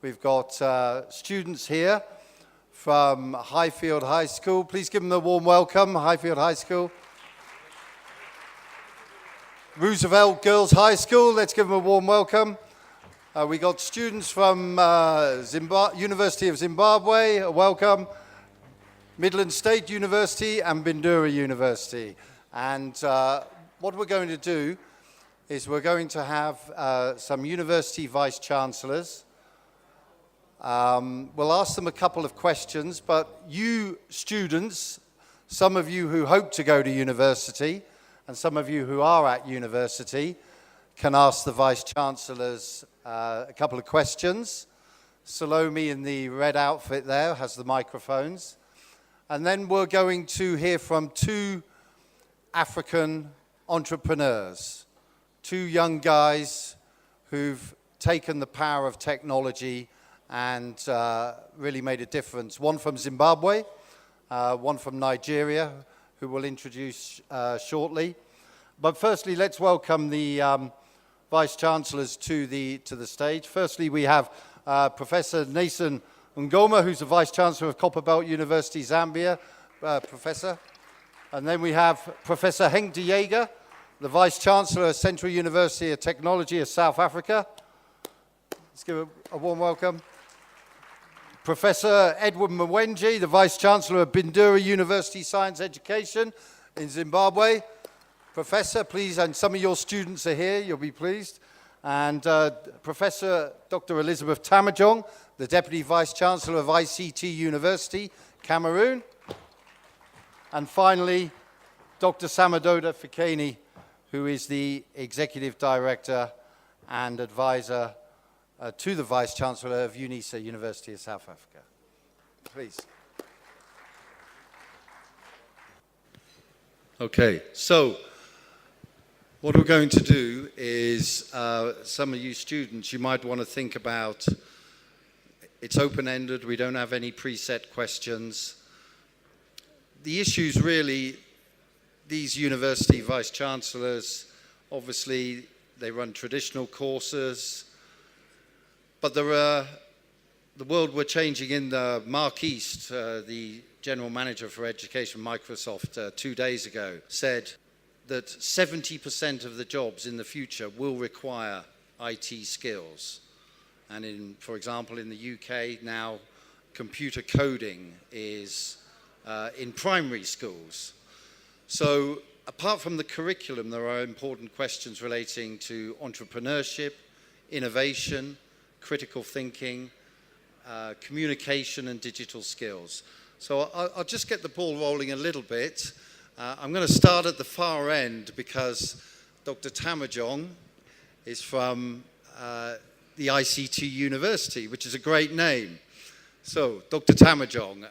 We've got students here from Highfield High School. Please give them a warm welcome, Highfield High School. Roosevelt Girls High School, let's give them a warm welcome. We got students from University of Zimbabwe, welcome. Midland State University and Bindura University. And what we're going to do is we're going to have some university vice-chancellors. We'll ask them a couple of questions, but you students, some of you who hope to go to university, and some of you who are at university, can ask the vice-chancellors a couple of questions. Salome in the red outfit there has the microphones. And then we're going to hear from two African entrepreneurs, two young guys who've taken the power of technology and really made a difference. One from Zimbabwe, one from Nigeria, who we'll introduce shortly. But firstly, let's welcome the vice-chancellors to the stage. Firstly, we have Professor Naison Ngoma, who's the Vice-Chancellor of Copperbelt University, Zambia, Professor. And then we have Professor Henk Jager, the Vice-Chancellor of Central University of Technology of South Africa. Let's give a warm welcome. Professor Edward Mwenje, the Vice-Chancellor of Bindura University Science Education in Zimbabwe. Professor, please, and some of your students are here, you'll be pleased. And Professor Dr. Elizabeth Tamajong, the Deputy Vice-Chancellor of ICT University, Cameroon. And finally, Dr. Somadoda Fikeni, who is the Executive Director and Advisor to the Vice-Chancellor of UNISA, University of South Africa. Please. Okay, so what we're going to do is, some of you students, you might want to think about, it's open-ended, we don't have any preset questions. The issues really, these university vice-chancellors, obviously they run traditional courses, but the world we're changing in the Mark East, the General Manager for Education, Microsoft, 2 days ago, said that 70% of the jobs in the future will require IT skills. And for example, in the UK now, computer coding is in primary schools. So apart from the curriculum, there are important questions relating to entrepreneurship, innovation, critical thinking, communication and digital skills. So I'll just get the ball rolling a little bit. I'm going to start at the far end because Dr. Tamajong is from the ICT University, which is a great name. So, Dr. Tamajong,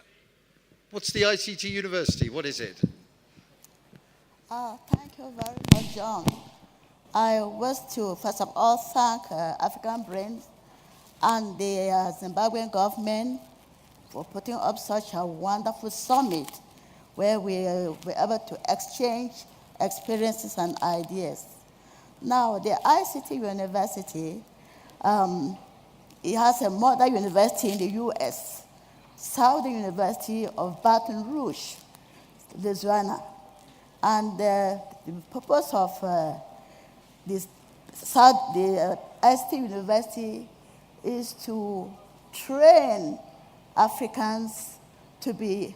what's the ICT University? What is it? Thank you very much, John. I wish to, first of all, thank AfricanBrains and the Zimbabwean government for putting up such a wonderful summit where we were able to exchange experiences and ideas. Now, the ICT University, it has a mother university in the US, Southern University of Baton Rouge, Louisiana. And the purpose of the ICT University is to train Africans to be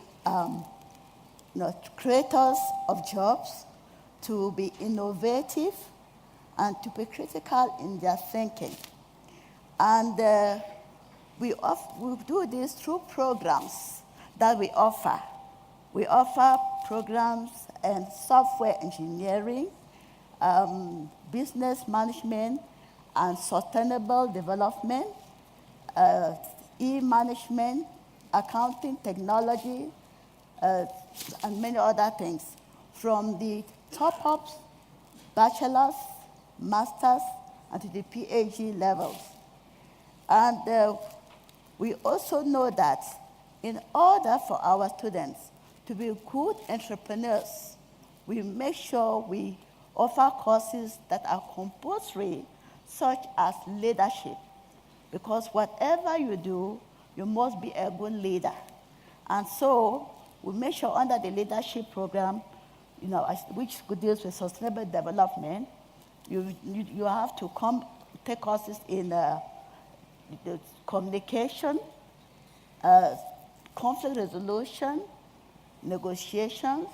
creators of jobs, to be innovative, and to be critical in their thinking. And we do this through programs that we offer. We offer programs in software engineering, business management, and sustainable development, e-management, accounting, technology, and many other things, from the top-ups, bachelor's, master's, and to the PhD levels. And we also know that in order for our students to be good entrepreneurs, we make sure we offer courses that are compulsory, such as leadership, because whatever you do, you must be a good leader. And so we make sure under the leadership program, which deals with sustainable development, you have to take courses in the communication, conflict resolution, negotiations,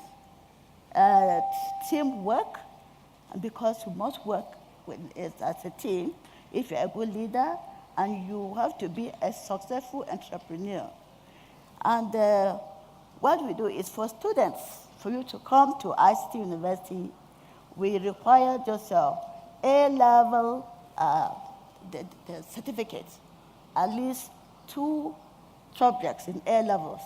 teamwork, because you must work as a team if you're a good leader, and you have to be a successful entrepreneur. And what we do is for students, for you to come to ICT University, we require just A-level the certificate, at least 2 subjects in A-levels,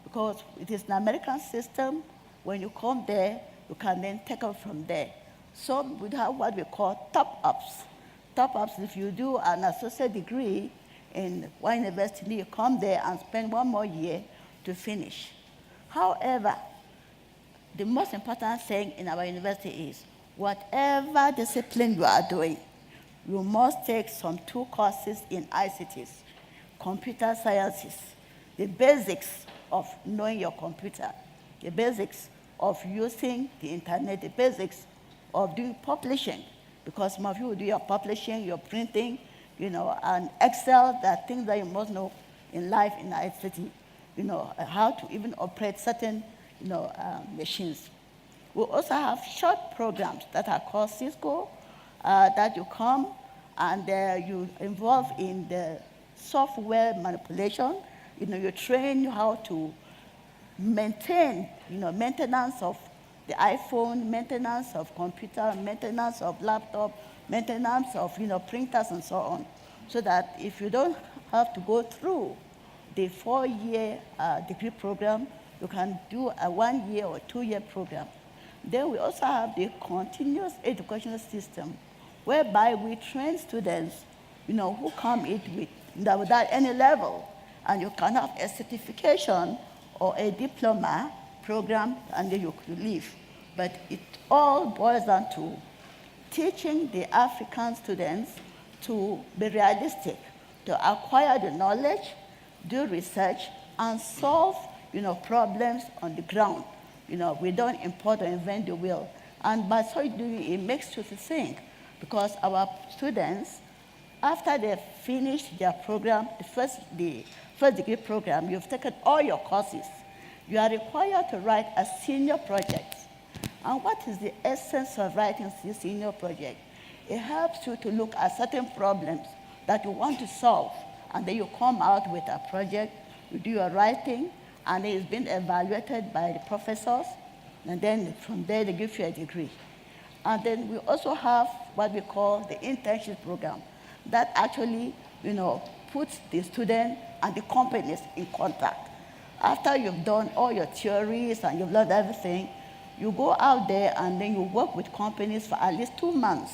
because it is an American system. When you come there, you can then take up from there. So we have what we call top-ups. Top-ups, if you do an associate degree in one university, you come there and spend 1 more year to finish. However, the most important thing in our university is whatever discipline you are doing, you must take some 2 courses in ICTs, computer sciences, the basics of knowing your computer, the basics of using the internet, the basics of doing publishing, because some of you will do your publishing, your printing, and Excel, the things that you must know in life in ICT, how to even operate certain, machines. We also have short programs that are called Cisco, that you come and you involve in the software manipulation. You train how to maintain, maintenance of the iPhone, maintenance of computer, maintenance of laptop, maintenance of, printers and so on, so that if you don't have to go through the 4-year degree program, you can do a 1-year or 2-year program. Then we also have the continuous educational system, whereby we train students, who come in without any level, and you can have a certification or a diploma program, and then you could leave. But it all boils down to teaching the African students to be realistic, to acquire the knowledge, do research, and solve, problems on the ground. We don't import or invent the wheel. And by so doing, it makes you to think, because our students, after they finish their program, the first degree program, you've taken all your courses. You are required to write a senior project. And what is the essence of writing a senior project? It helps you to look at certain problems that you want to solve, and then you come out with a project, you do your writing, and it's been evaluated by the professors, and then from there they give you a degree. And then we also have what we call the internship program that actually, puts the student and the companies in contact. After you've done all your theories and you've learned everything, you go out there and then you work with companies for at least 2 months.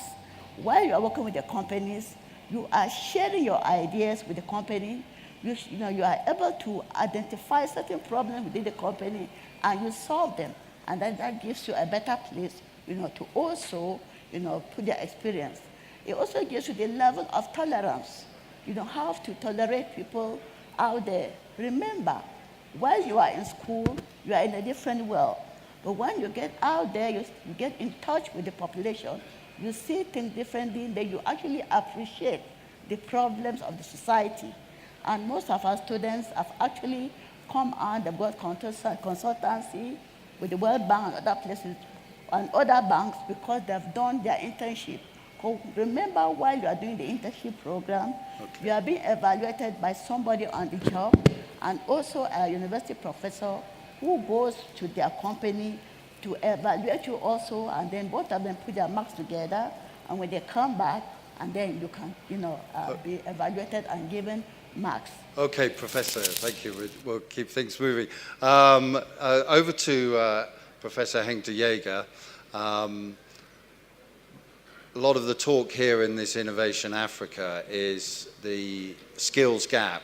While you are working with the companies, you are sharing your ideas with the company. You are able to identify certain problems within the company and you solve them. And then that gives you a better place, to also, put their experience. It also gives you the level of tolerance. You don't have to tolerate people out there. Remember, while you are in school, you are in a different world. But when you get out there, you get in touch with the population, you see things differently, then you actually appreciate the problems of the society. And most of our students have actually come on the World Consultancy with the World Bank and other places and other banks because they've done their internship. Remember, while you are doing the internship program, you are being evaluated by somebody on the job and also a university professor who goes to their company to evaluate you also, and then both of them put their marks together, and when they come back, and then you can, be evaluated and given marks. Okay, Professor, thank you. We'll keep things moving. Over to Professor Henk de Jager. A lot of the talk here in this Innovation Africa is the skills gap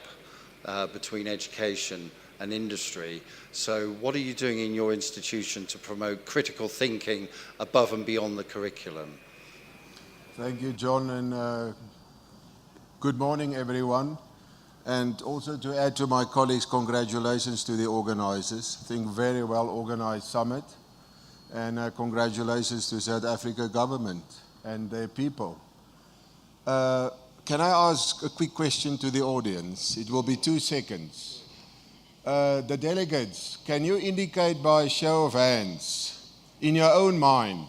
between education and industry. So what are you doing in your institution to promote critical thinking above and beyond the curriculum? Thank you, John, and Good morning, everyone. And also to add to my colleagues, congratulations to the organizers. I think very well organized summit. And congratulations to South Africa government and their people. Can I ask a quick question to the audience? It will be 2 seconds. The delegates, can you indicate by show of hands, in your own mind,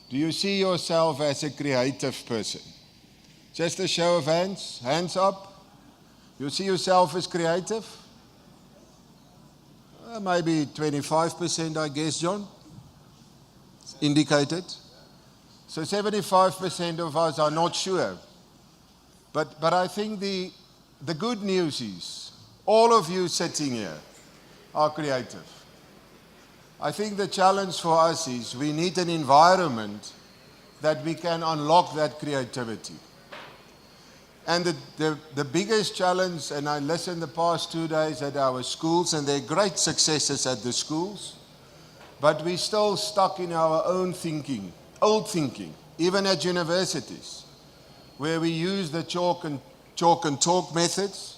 do you see yourself as a creative person? Just a show of hands, hands up. You see yourself as creative? Maybe 25%, I guess, John, indicated. So 75% of us are not sure. But I think the good news is, all of you sitting here are creative. I think the challenge for us is we need an environment that we can unlock that creativity. And the biggest challenge, and I listened the past 2 days at our schools, and there are great successes at the schools, but we're still stuck in our own thinking, old thinking, even at universities, where we use the chalk and talk methods.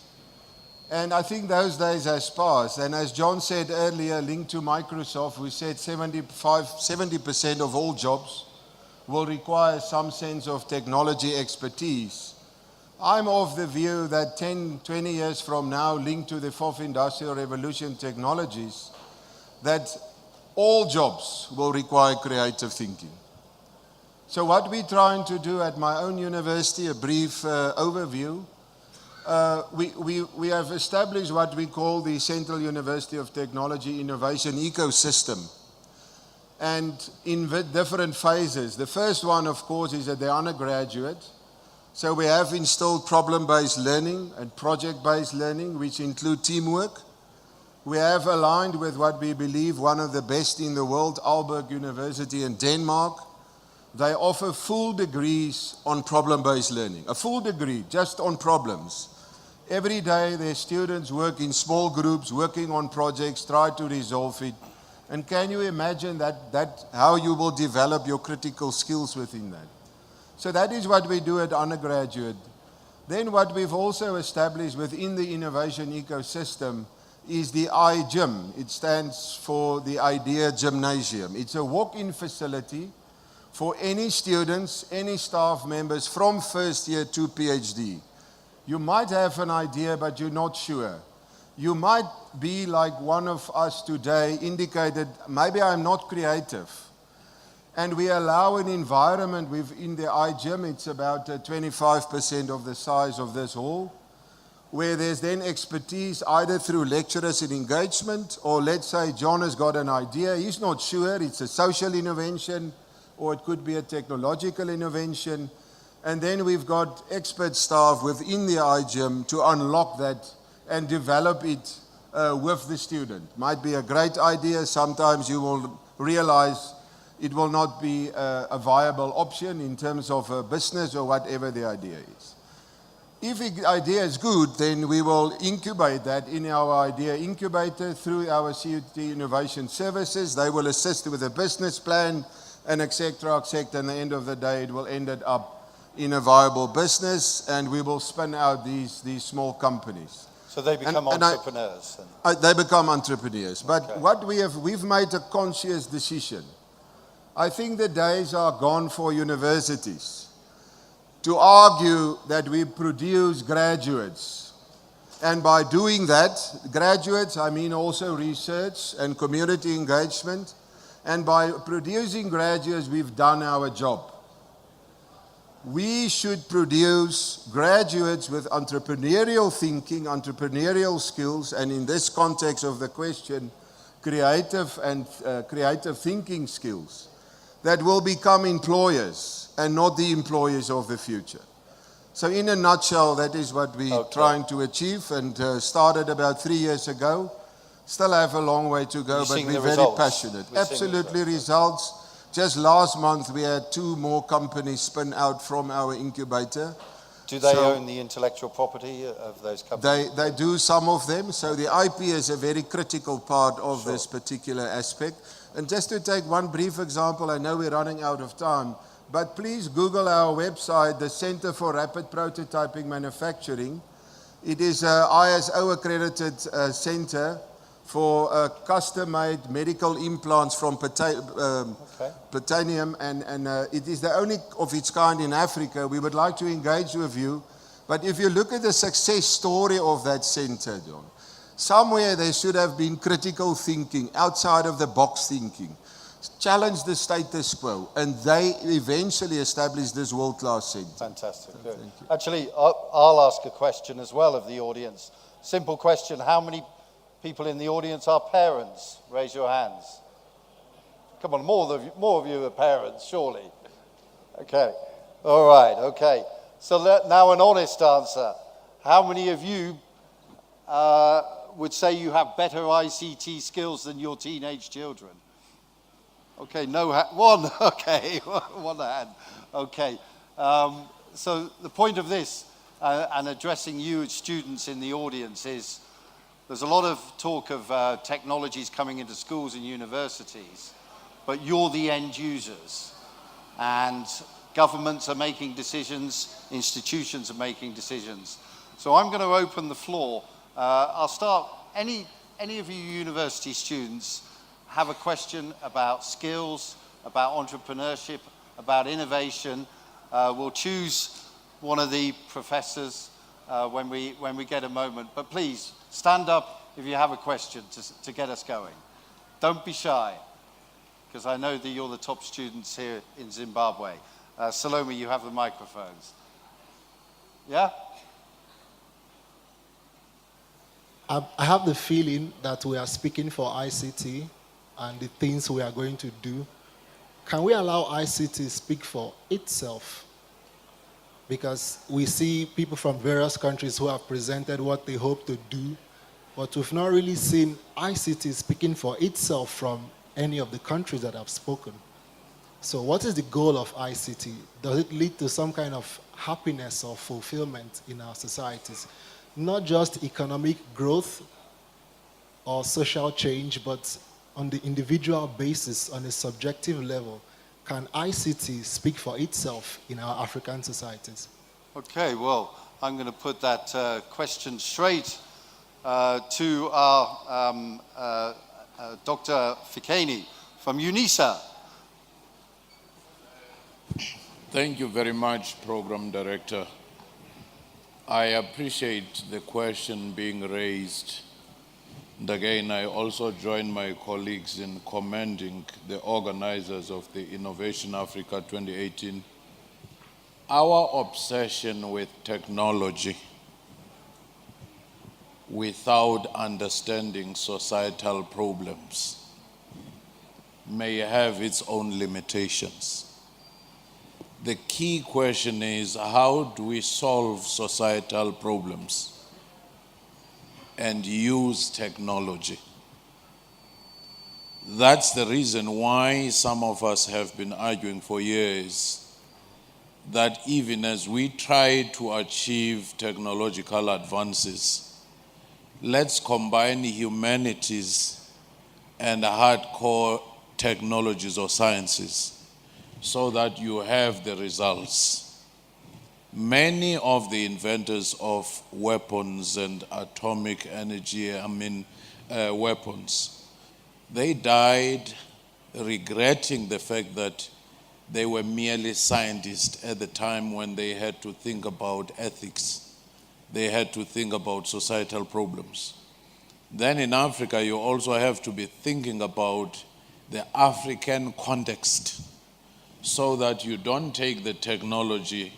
And I think those days has passed. And as John said earlier, linked to Microsoft, we said 70% of all jobs will require some sense of technology expertise. I'm of the view that 10, 20 years from now, linked to the fourth industrial revolution technologies, that all jobs will require creative thinking. So what we're trying to do at my own university, a brief overview, we have established what we call the Central University of Technology Innovation Ecosystem. And in different phases. The first one, of course, is at the undergraduate. So we have installed problem-based learning and project-based learning, which include teamwork. We have aligned with what we believe one of the best in the world, Aalborg University in Denmark. They offer full degrees on problem-based learning. A full degree just on problems. Every day their students work in small groups, working on projects, try to resolve it. And can you imagine that how you will develop your critical skills within that? So that is what we do at undergraduate. Then what we've also established within the innovation ecosystem is the iGym. It stands for the Idea Gymnasium. It's a walk-in facility for any students, any staff members from first year to PhD. You might have an idea, but you're not sure. You might be like one of us today, indicated, maybe I'm not creative. And we allow an environment within the iGym, it's about 25% of the size of this hall, where there's then expertise either through lecturers and engagement, or let's say John has got an idea, he's not sure, it's a social intervention, or it could be a technological intervention. And then we've got expert staff within the iGym to unlock that and develop it with the student. Might be a great idea. Sometimes you will realize it will not be a viable option in terms of a business or whatever the idea is. If the idea is good, then we will incubate that in our idea incubator through our CUT Innovation Services. They will assist with a business plan and et cetera, et cetera. And at the end of the day, it will end up in a viable business, and we will spin out these small companies. So they become entrepreneurs. They become entrepreneurs. But okay. What we've made a conscious decision. I think the days are gone for universities to argue that we produce graduates. And by doing that, graduates, I mean also research and community engagement. And by producing graduates, we've done our job. We should produce graduates with entrepreneurial thinking, entrepreneurial skills, and in this context of the question, creative thinking skills that will become employers and not the employers of the future. So in a nutshell, that is what we're trying to achieve, and started about 3 years ago. Still have a long way to go, but we're very passionate. Absolutely results. Just last month, we had 2 more companies spin out from our incubator. Do they own the intellectual property of those companies? They do, some of them. So the IP is a very critical part of this particular aspect. And just to take one brief example, I know we're running out of time. But please Google our website, the Center for Rapid Prototyping Manufacturing. It is an ISO accredited center for custom-made medical implants from plutonium, and it is the only of its kind in Africa. We would like to engage with you. But if you look at the success story of that center, John, somewhere there should have been critical thinking, outside of the box thinking, challenge the status quo, and they eventually established this world-class center. Fantastic. Good. Actually, I'll ask a question as well of the audience. Simple question. How many people in the audience are parents? Raise your hands. Come on, more of you are parents, surely. Okay. All right. Okay. So now an honest answer. How many of you would say you have better ICT skills than your teenage children? Okay, one. Okay, one hand. Okay. So the point of this, and addressing you as students in the audience, is there's a lot of talk of technologies coming into schools and universities, but you're the end users. And governments are making decisions, institutions are making decisions. So I'm going to open the floor. I'll start, any of you university students have a question about skills, about entrepreneurship, about innovation, we'll choose one of the professors when we get a moment. But please, stand up if you have a question to get us going. Don't be shy, because I know that you're the top students here in Zimbabwe. Salome, you have the microphones. Yeah? I have the feeling that we are speaking for ICT and the things we are going to do. Can we allow ICT to speak for itself? Because we see people from various countries who have presented what they hope to do, but we've not really seen ICT speaking for itself from any of the countries that have spoken. So what is the goal of ICT? Does it lead to some kind of happiness or fulfillment in our societies? Not just economic growth or social change, but on the individual basis, on a subjective level. Can ICT speak for itself in our African societies? Okay, well, I'm going to put that question straight to our Dr. Fikeni from UNISA. Thank you very much, Program Director. I appreciate the question being raised. And again, I also join my colleagues in commending the organizers of the Innovation Africa 2018. Our obsession with technology without understanding societal problems may have its own limitations. The key question is, how do we solve societal problems and use technology? That's the reason why some of us have been arguing for years that even as we try to achieve technological advances, let's combine humanities and hardcore technologies or sciences so that you have the results. Many of the inventors of weapons and atomic energy, weapons, they died regretting the fact that they were merely scientists at the time when they had to think about ethics. They had to think about societal problems. Then in Africa, you also have to be thinking about the African context so that you don't take the technology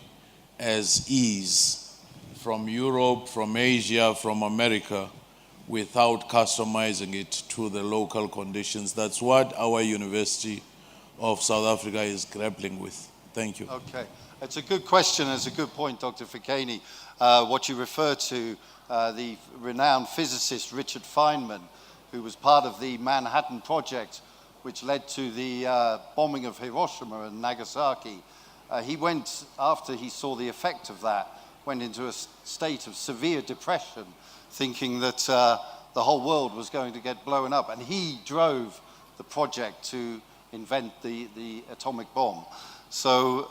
as is from Europe, from Asia, from America, without customizing it to the local conditions. That's what our University of South Africa is grappling with. Thank you. Okay. It's a good question. It's a good point, Dr. Fikeni. What you refer to, the renowned physicist Richard Feynman, who was part of the Manhattan Project, which led to the bombing of Hiroshima and Nagasaki. He went, after he saw the effect of that, went into a state of severe depression, thinking that the whole world was going to get blown up. And he drove the project to invent the atomic bomb. So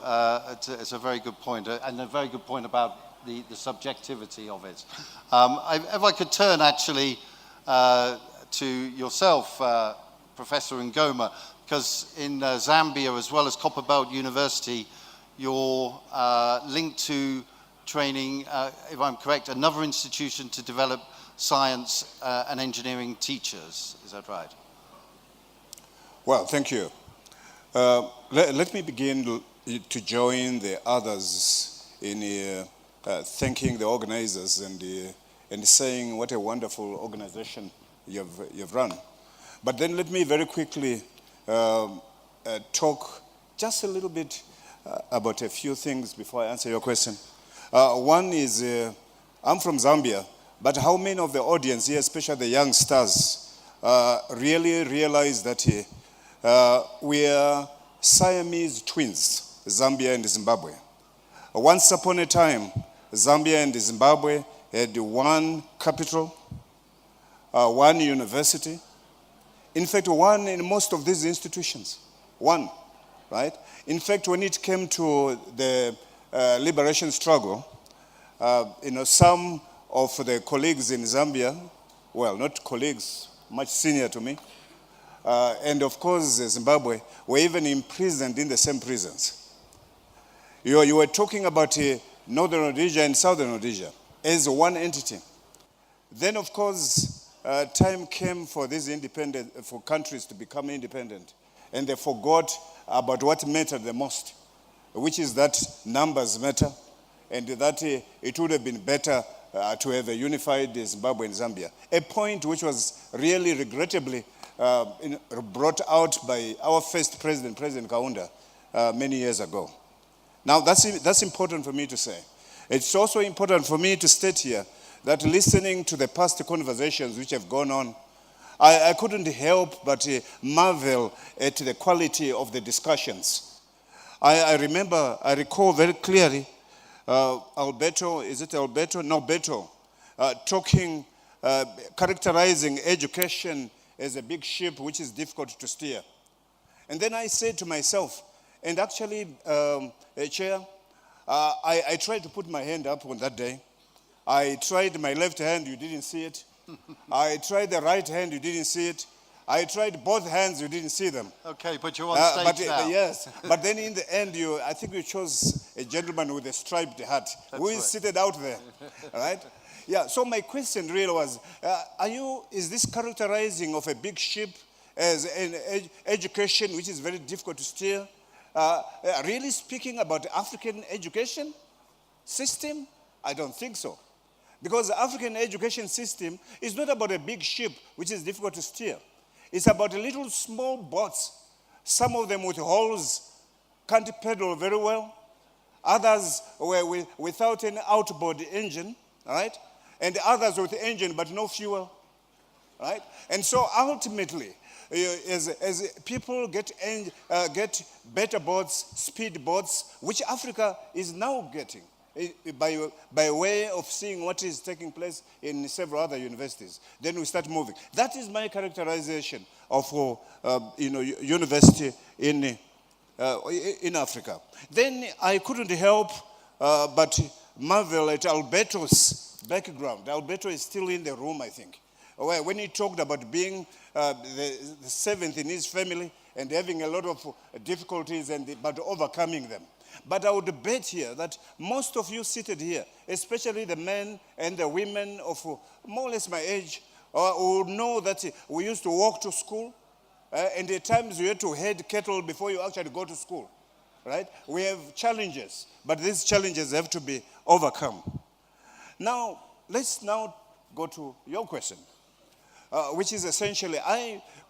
it's a very good point, and a very good point about the subjectivity of it. If I could turn actually to yourself, Professor Ngoma, because in Zambia, as well as Copperbelt University, you're linked to training, if I'm correct, another institution to develop science and engineering teachers. Is that right? Well, thank you. Let me begin to join the others in thanking the organizers and saying what a wonderful organization you've run. But then let me very quickly talk just a little bit about a few things before I answer your question. One is, I'm from Zambia, but how many of the audience here, especially the youngsters, really realize that we are Siamese twins, Zambia and Zimbabwe. Once upon a time, Zambia and Zimbabwe had one capital, one university. In fact, one in most of these institutions. One, right? In fact, when it came to the liberation struggle, some of the colleagues in Zambia, well, not colleagues, much senior to me, and of course Zimbabwe, were even imprisoned in the same prisons. You were talking about Northern Rhodesia and Southern Rhodesia as one entity. Then, of course, time came for for countries to become independent, and they forgot about what mattered the most, which is that numbers matter, and that it would have been better to have a unified Zimbabwe and Zambia. A point which was really regrettably brought out by our first president, President Kaunda, many years ago. Now, that's important for me to say. It's also important for me to state here that listening to the past conversations which have gone on, I couldn't help but marvel at the quality of the discussions. I recall very clearly Alberto, talking, characterizing education as a big ship which is difficult to steer. And then I said to myself, and actually, Chair, I tried to put my hand up on that day. I tried my left hand, you didn't see it. I tried the right hand, you didn't see it. I tried both hands, you didn't see them. Okay, but you're on stage now. Yes, but then in the end, I think you chose a gentleman with a striped hat who is seated out there, right? Yeah, so my question really was, is this characterizing of a big ship as an education which is very difficult to steer, really speaking about the African education system? I don't think so. Because the African education system is not about a big ship which is difficult to steer. It's about little small boats, some of them with holes, can't paddle very well. Others were without an outboard engine, right? And others with engine but no fuel, right? And so ultimately, as people get better boats, speed boats, which Africa is now getting, by way of seeing what is taking place in several other universities. Then we start moving. That is my characterization of university in Africa. Then I couldn't help but marvel at Alberto's background. Alberto is still in the room, I think. When he talked about being the seventh in his family and having a lot of difficulties but overcoming them. But I would bet here that most of you seated here, especially the men and the women of more or less my age, would know that we used to walk to school, and at times you had to head cattle before you actually go to school, right? We have challenges, but these challenges have to be overcome. Now, let's now go to your question, which is essentially,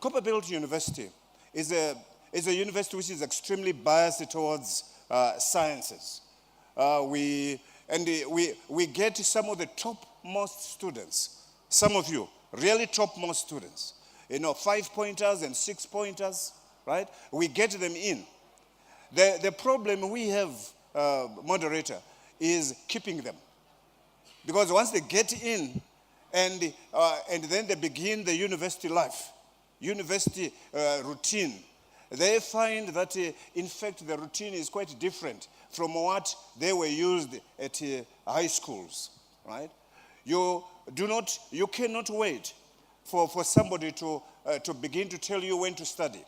Copperbelt University is a university which is extremely biased towards sciences. We get some of the topmost students, some of you, really topmost students, 5-pointers and 6-pointers, right? We get them in. The problem we have, moderator, is keeping them. Because once they get in and then they begin the university life, university routine, they find that, in fact, the routine is quite different from what they were used at high schools, right? You cannot wait for somebody to begin to tell you when to study.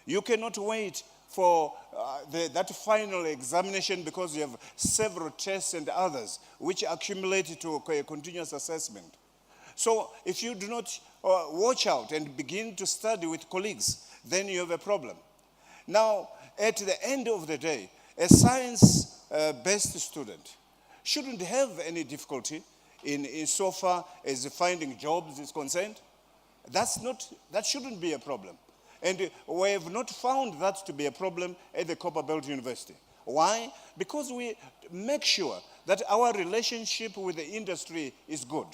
You cannot wait for that final examination because you have several tests and others which accumulate to a continuous assessment. So if you do not watch out and begin to study with colleagues, then you have a problem. Now, at the end of the day, a science-based student shouldn't have any difficulty in so far as finding jobs is concerned. That shouldn't be a problem. And we have not found that to be a problem at the Copperbelt University. Why? Because we make sure that our relationship with the industry is good.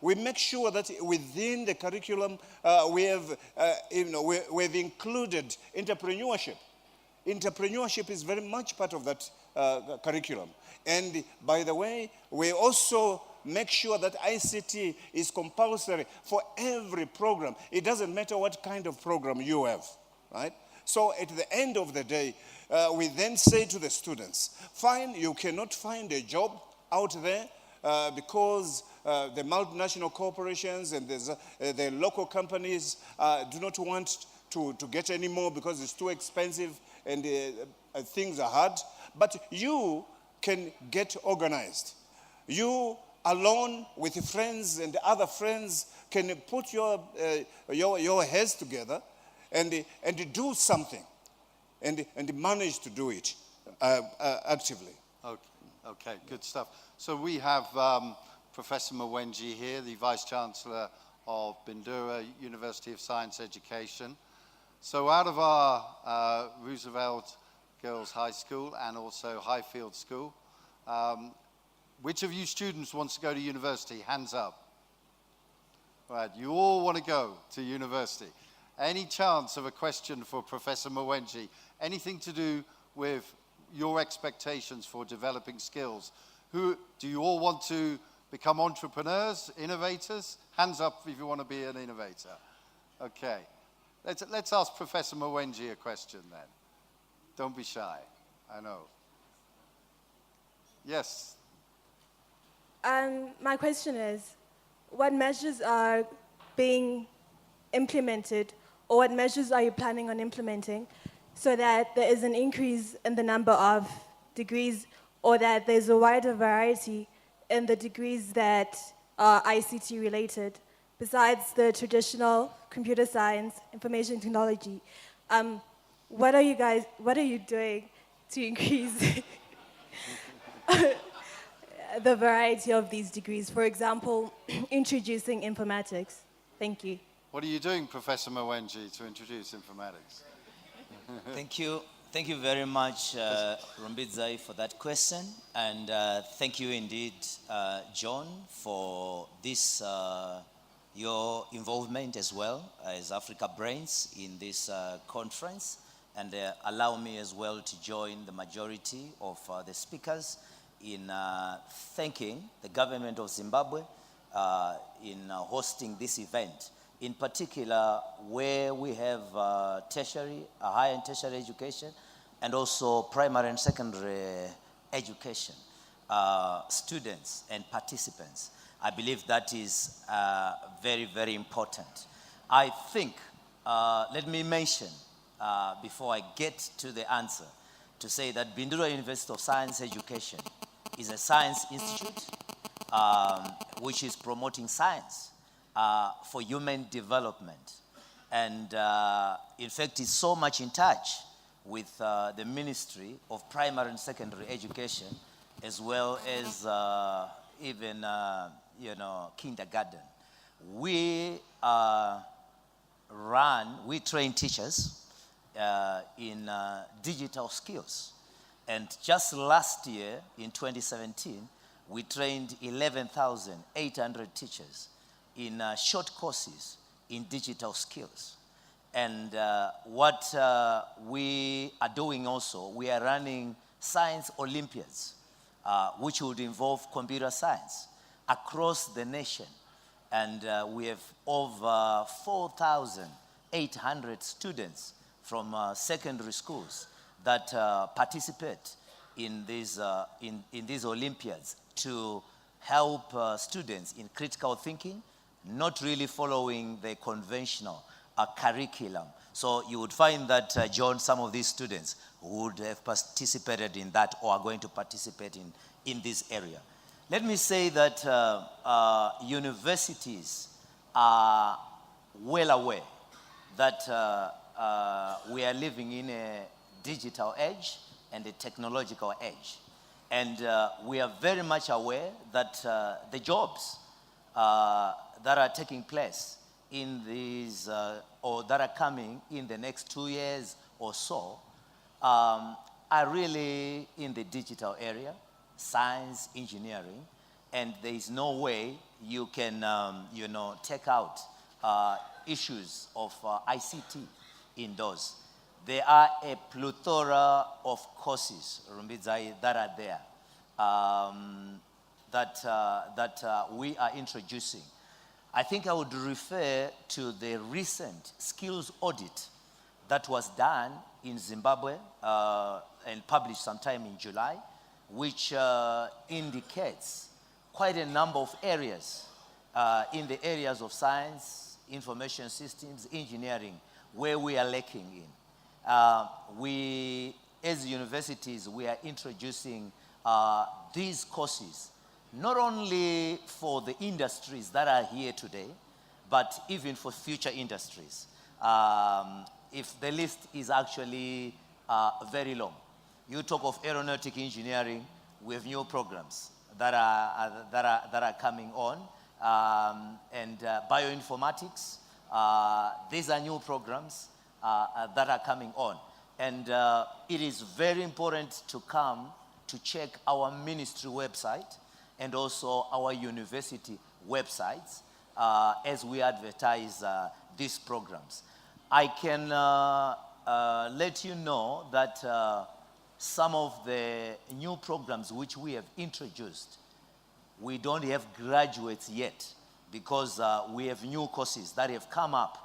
We make sure that within the curriculum we've included entrepreneurship. Entrepreneurship is very much part of that curriculum. And by the way, we also make sure that ICT is compulsory for every program. It doesn't matter what kind of program you have, right? So at the end of the day, we then say to the students, fine, you cannot find a job out there because the multinational corporations and the local companies do not want to get any more because it's too expensive and things are hard. But you can get organized. You alone with friends and other friends can put your heads together and do something and manage to do it actively. Okay, good stuff. So we have Professor Mwenje here, the Vice Chancellor of Bindura University of Science Education. So out of our Roosevelt Girls High School and also Highfield School, which of you students wants to go to university? Hands up. Right, you all want to go to university. Any chance of a question for Professor Mwenje? Anything to do with your expectations for developing skills? Do you all want to become entrepreneurs, innovators? Hands up if you want to be an innovator. Okay. Let's ask Professor Mwenje a question then. Don't be shy. I know. Yes. My question is, what measures are being implemented, or what measures are you planning on implementing so that there is an increase in the number of degrees, or that there's a wider variety in the degrees that are ICT related, besides the traditional computer science, information technology? What are you doing to increase the variety of these degrees? For example, introducing informatics. Thank you. What are you doing, Professor Mwenje, to introduce informatics? Thank you. Thank you very much, Rombidzai, for that question. And thank you indeed, John, for this, your involvement as well as AfricanBrains in this conference. And allow me as well to join the majority of the speakers in thanking the government of Zimbabwe in hosting this event. In particular, where we have tertiary, higher and tertiary education, and also primary and secondary education, students and participants. I believe that is very, very important. I think, let me mention, before I get to the answer, to say that Bindura University of Science Education is a science institute which is promoting science for human development. And in fact, it's so much in touch with the Ministry of Primary and Secondary Education, as well as even, kindergarten. We train teachers in digital skills. And just last year, in 2017, we trained 11,800 teachers in short courses in digital skills. And what we are doing also, we are running science Olympiads, which would involve computer science across the nation. And we have over 4,800 students from secondary schools that participate in these Olympiads to help students in critical thinking, not really following the conventional curriculum. So you would find that, John, some of these students would have participated in that or are going to participate in this area. Let me say that universities are well aware that we are living in a digital age and a technological age. And we are very much aware that the jobs that are taking place in these, or that are coming in the next 2 years or so, are really in the digital area, science, engineering, and there is no way you can, take out issues of ICT in those. There are a plethora of courses, Rumbidzai, that are there that we are introducing. I think I would refer to the recent skills audit that was done in Zimbabwe and published sometime in July, which indicates quite a number of areas in the areas of science, information systems, engineering, where we are lacking in. We, as universities, we are introducing these courses, not only for the industries that are here today, but even for future industries. If the list is actually very long. You talk of aeronautic engineering, we have new programs that are coming on, and bioinformatics. These are new programs that are coming on. And it is very important to come to check our ministry website and also our university websites as we advertise these programs. I can let you know that some of the new programs which we have introduced, we don't have graduates yet because we have new courses that have come up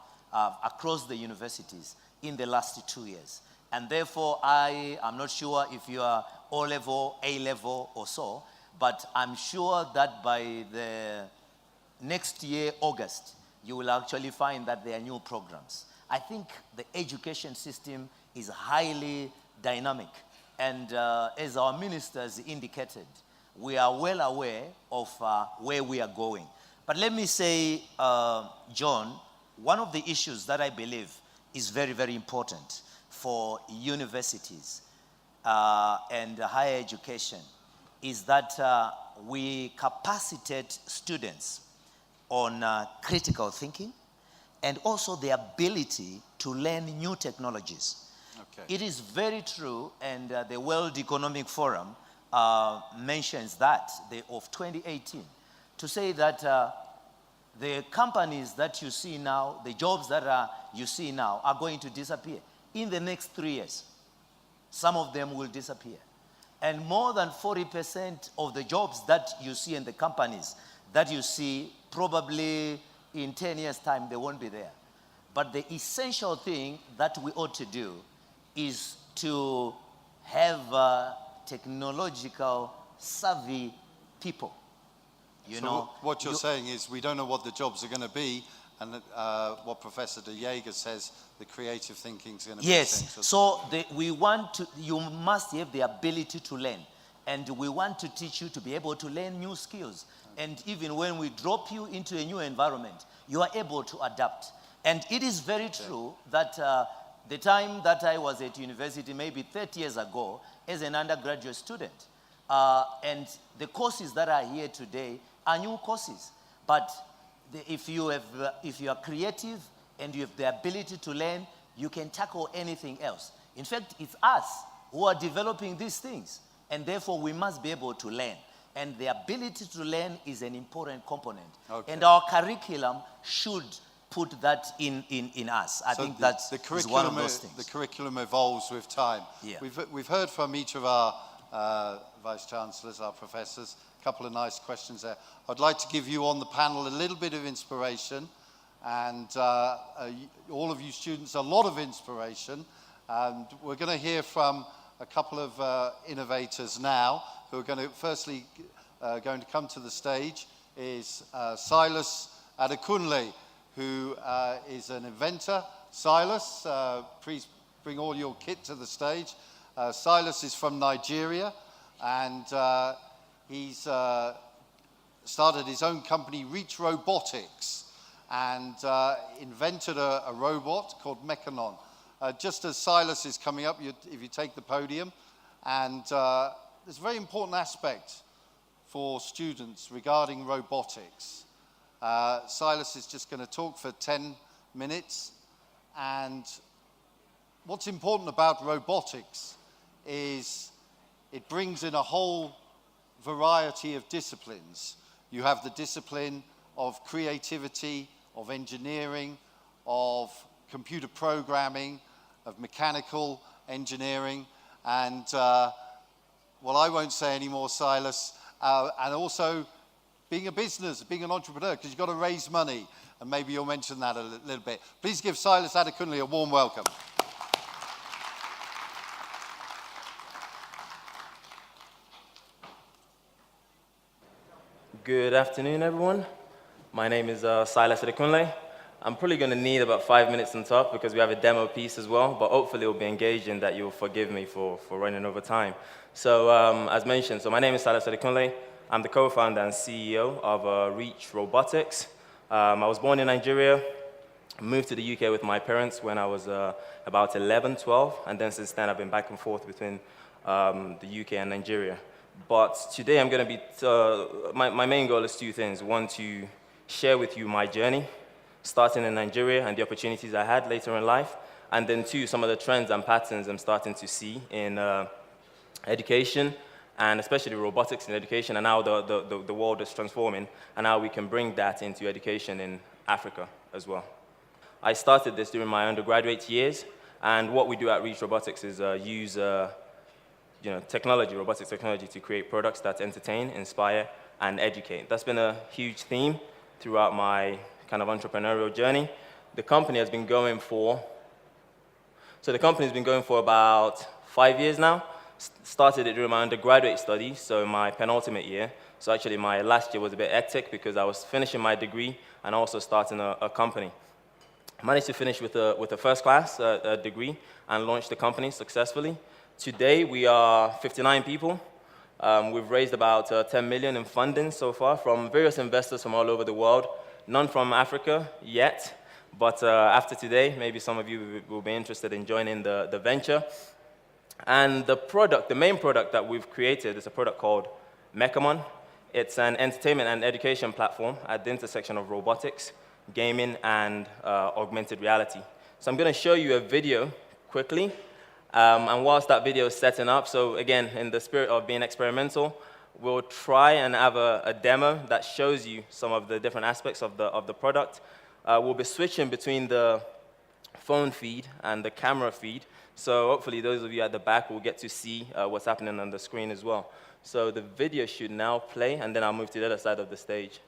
across the universities in the last 2 years. And therefore, I am not sure if you are O-level, A-level or so, but I'm sure that by the next year, August, you will actually find that there are new programs. I think the education system is highly dynamic. And as our ministers indicated, we are well aware of where we are going. But let me say, John, one of the issues that I believe is very, very important for universities and higher education is that we capacitate students on critical thinking and also the ability to learn new technologies. Okay. It is very true, and the World Economic Forum mentions that, of 2018, to say that the companies that you see now, the jobs that you see now are going to disappear in the next 3 years. Some of them will disappear. And more than 40% of the jobs that you see in the companies that you see, probably in 10 years' time, they won't be there. But the essential thing that we ought to do is to have technological savvy people. You know, what you're saying is we don't know what the jobs are going to be, and what Professor Jager says, the creative thinking is going to be yes. So you must have the ability to learn, and we want to teach you to be able to learn new skills. Okay. And even when we drop you into a new environment, you are able to adapt. And it is very true that the time that I was at university, maybe 30 years ago, as an undergraduate student, and the courses that are here today are new courses. But if you are creative and you have the ability to learn, you can tackle anything else. In fact, it's us who are developing these things, and therefore we must be able to learn. And the ability to learn is an important component. Okay. And our curriculum should put that in us. I think that is one of those things. The curriculum evolves with time. Yeah. We've heard from each of our Vice Chancellors, our professors, a couple of nice questions there. I'd like to give you on the panel a little bit of inspiration. and all of you students a lot of inspiration. And we're going to hear from a couple of innovators now who are going to, firstly, going to come to the stage is Silas Adekunle, who is an inventor. Silas, please bring all your kit to the stage. Silas is from Nigeria, and he's started his own company, Reach Robotics, and invented a robot called Mechanon. Just as Silas is coming up, if you take the podium, and there's a very important aspect for students regarding robotics. Silas is just going to talk for 10 minutes, and what's important about robotics is it brings in a whole variety of disciplines. You have the discipline of creativity, of engineering, of computer programming, of mechanical engineering, and well, I won't say any more, Silas, and also being an entrepreneur, because you've got to raise money, and maybe you'll mention that a little bit. Please give Silas Adekunle a warm welcome. Good afternoon, everyone. My name is Silas Adekunle. I'm probably going to need about 5 minutes on top because we have a demo piece as well, but hopefully it'll be engaging that you'll forgive me for running over time. So as mentioned, my name is Silas Adekunle. I'm the co-founder and CEO of Reach Robotics. I was born in Nigeria, moved to the UK with my parents when I was about 11, 12, and then since then I've been back and forth between the UK and Nigeria. But today I'm going to be, my main goal is two things. One, to share with you my journey, starting in Nigeria and the opportunities I had later in life. And then two, some of the trends and patterns I'm starting to see in education, and especially robotics in education, and how the world is transforming, and how we can bring that into education in Africa as well. I started this during my undergraduate years, and what we do at Reach Robotics is use robotics technology to create products that entertain, inspire, and educate. That's been a huge theme throughout my kind of entrepreneurial journey. The company has been going for about 5 years now. Started it during my undergraduate studies, so my penultimate year. So actually my last year was a bit hectic because I was finishing my degree and also starting a company. I managed to finish with a first class degree and launched the company successfully. Today we are 59 people. We've raised about 10 million in funding so far from various investors from all over the world. None from Africa yet, but after today, maybe some of you will be interested in joining the venture. And the main product that we've created is a product called Mekamon. It's an entertainment and education platform at the intersection of robotics, gaming, and augmented reality. So I'm going to show you a video quickly. And whilst that video is setting up, so again, in the spirit of being experimental, we'll try and have a demo that shows you some of the different aspects of the product. We'll be switching between the phone feed and the camera feed. So hopefully those of you at the back will get to see what's happening on the screen as well. So the video should now play, and then I'll move to the other side of the stage.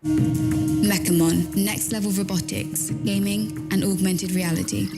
Mekamon, next level robotics, gaming, and augmented reality.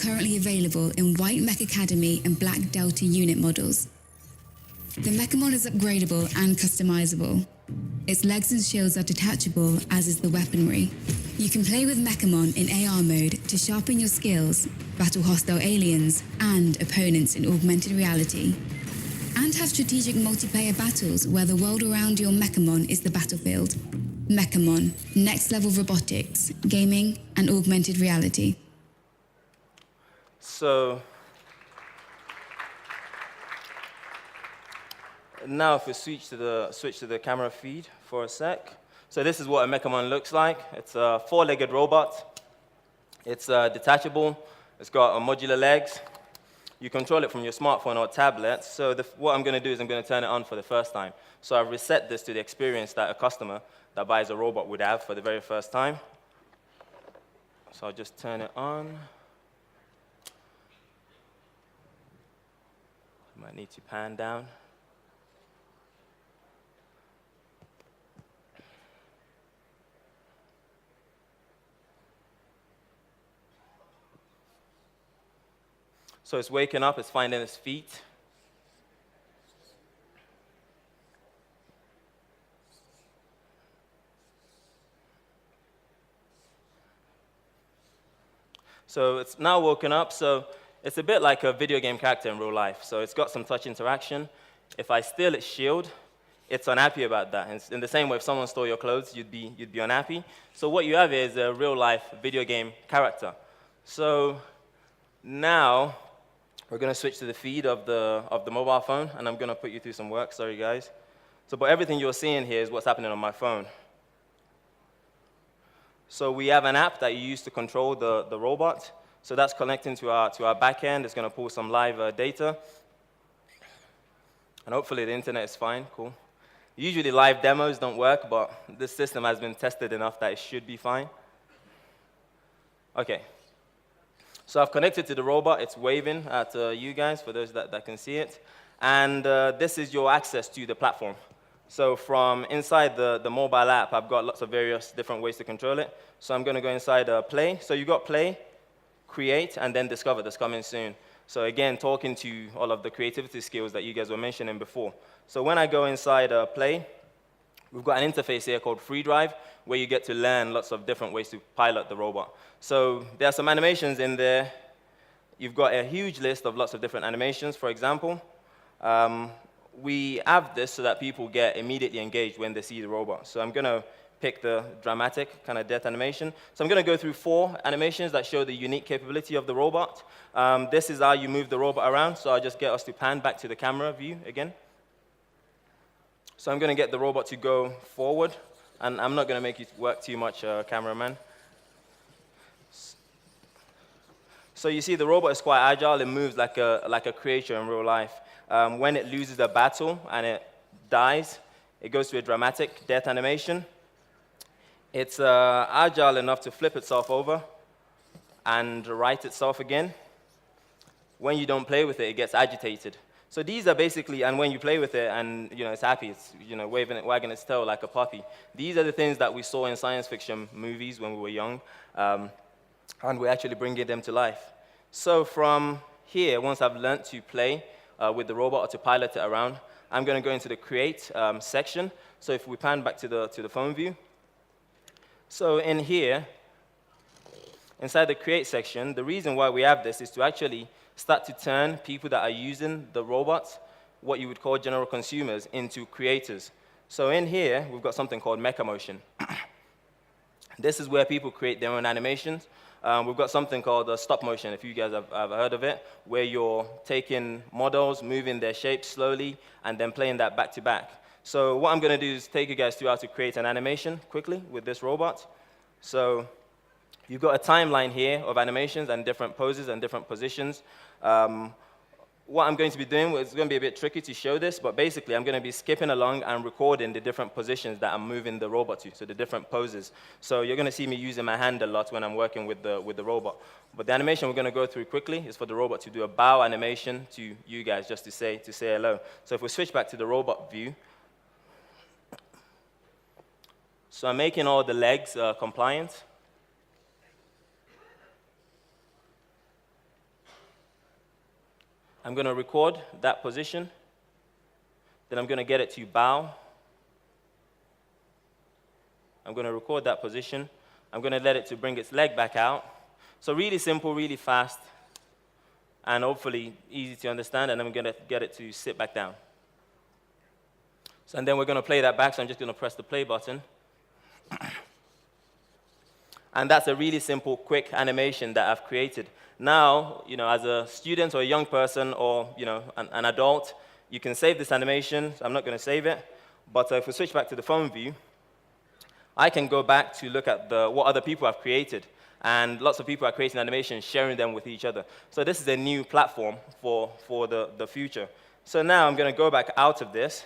Currently available in White Mech Academy and Black Delta unit models. The Mekamon is upgradable and customizable. Its legs and shields are detachable, as is the weaponry. You can play with Mekamon in AR mode to sharpen your skills, battle hostile aliens and opponents in augmented reality, and have strategic multiplayer battles where the world around your Mekamon is the battlefield. Mekamon, next level robotics, gaming, and augmented reality. So now if we switch to the camera feed for a sec. So this is what a Mekamon looks like. It's a four-legged robot. It's detachable. It's got modular legs. You control it from your smartphone or tablet. So what I'm going to do is I'm going to turn it on for the first time. So I've reset this to the experience that a customer that buys a robot would have for the very first time. So I'll just turn it on. Might need to pan down. So it's waking up, it's finding its feet. So it's now woken up, so it's a bit like a video game character in real life. So it's got some touch interaction. If I steal its shield, it's unhappy about that. And in the same way, if someone stole your clothes, you'd be unhappy. So what you have here is a real-life video game character. So now we're going to switch to the feed of the mobile phone, and I'm going to put you through some work. Sorry, guys. So, but everything you're seeing here is what's happening on my phone. So we have an app that you use to control the robot. So that's connecting to our back end. It's going to pull some live data. And hopefully the internet is fine. Cool. Usually live demos don't work, but this system has been tested enough that it should be fine. OK. So I've connected to the robot. It's waving at you guys, for those that can see it. And this is your access to the platform. So from inside the mobile app, I've got lots of various different ways to control it. So I'm going to go inside Play. So you've got Play, Create, and then Discover that's coming soon. So again, talking to all of the creativity skills that you guys were mentioning before. So when I go inside Play, we've got an interface here called Free Drive, where you get to learn lots of different ways to pilot the robot. So there are some animations in there. You've got a huge list of lots of different animations, for example. We have this so that people get immediately engaged when they see the robot. So I'm going to pick the dramatic kind of death animation. So I'm going to go through 4 animations that show the unique capability of the robot. This is how you move the robot around. So I'll just get us to pan back to the camera view again. So I'm going to get the robot to go forward. And I'm not going to make you work too much, cameraman. So you see the robot is quite agile. It moves like a creature in real life. When it loses a battle and it dies, it goes to a dramatic death animation. It's agile enough to flip itself over and right itself again. When you don't play with it, it gets agitated. So these are basically, and when you play with it and it's happy, it's wagging its tail like a puppy. These are the things that we saw in science fiction movies when we were young, and we're actually bringing them to life. So from here, once I've learned to play with the robot or to pilot it around, I'm going to go into the Create section. So if we pan back to the phone view, so in here, inside the Create section, the reason why we have this is to actually start to turn people that are using the robots, what you would call general consumers, into creators. So in here, we've got something called Mecha Motion. This is where people create their own animations. We've got something called stop motion, if you guys have heard of it, where you're taking models, moving their shapes slowly, and then playing that back to back. So what I'm going to do is take you guys through how to create an animation quickly with this robot. So you've got a timeline here of animations and different poses and different positions. What I'm going to be doing, it's going to be a bit tricky to show this, but basically I'm going to be skipping along and recording the different positions that I'm moving the robot to, so the different poses. So you're going to see me using my hand a lot when I'm working with the robot. But the animation we're going to go through quickly is for the robot to do a bow animation to you guys, just to say hello. So if we switch back to the robot view, so I'm making all the legs compliant. I'm going to record that position. Then I'm going to get it to bow. I'm going to record that position. I'm going to let it to bring its leg back out. So really simple, really fast, and hopefully easy to understand. And I'm going to get it to sit back down. So, and then we're going to play that back. So I'm just going to press the play button. And that's a really simple, quick animation that I've created. Now, as a student or a young person or, an adult, you can save this animation. So I'm not going to save it. But if we switch back to the phone view, I can go back to look at what other people have created. And lots of people are creating animations, sharing them with each other. So this is a new platform for the future. So now I'm going to go back out of this.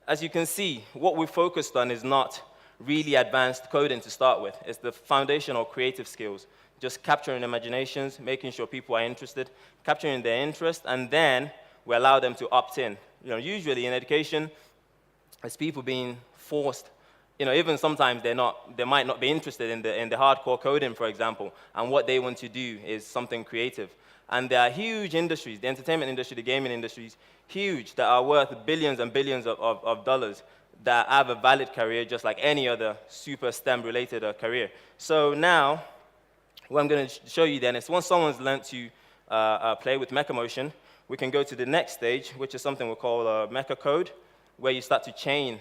As you can see, what we've focused on is not really advanced coding to start with. It's the foundational creative skills, just capturing imaginations, making sure people are interested, capturing their interest, and then we allow them to opt in. Usually in education, it's people being forced. Even sometimes they might not be interested in the hardcore coding, for example, and what they want to do is something creative. And there are huge industries, the entertainment industry, the gaming industries, huge, that are worth billions and billions of dollars that have a valid career just like any other super STEM-related career. So now, what I'm going to show you then is once someone's learned to play with mecha motion, we can go to the next stage, which is something we call mecha code, where you start to chain,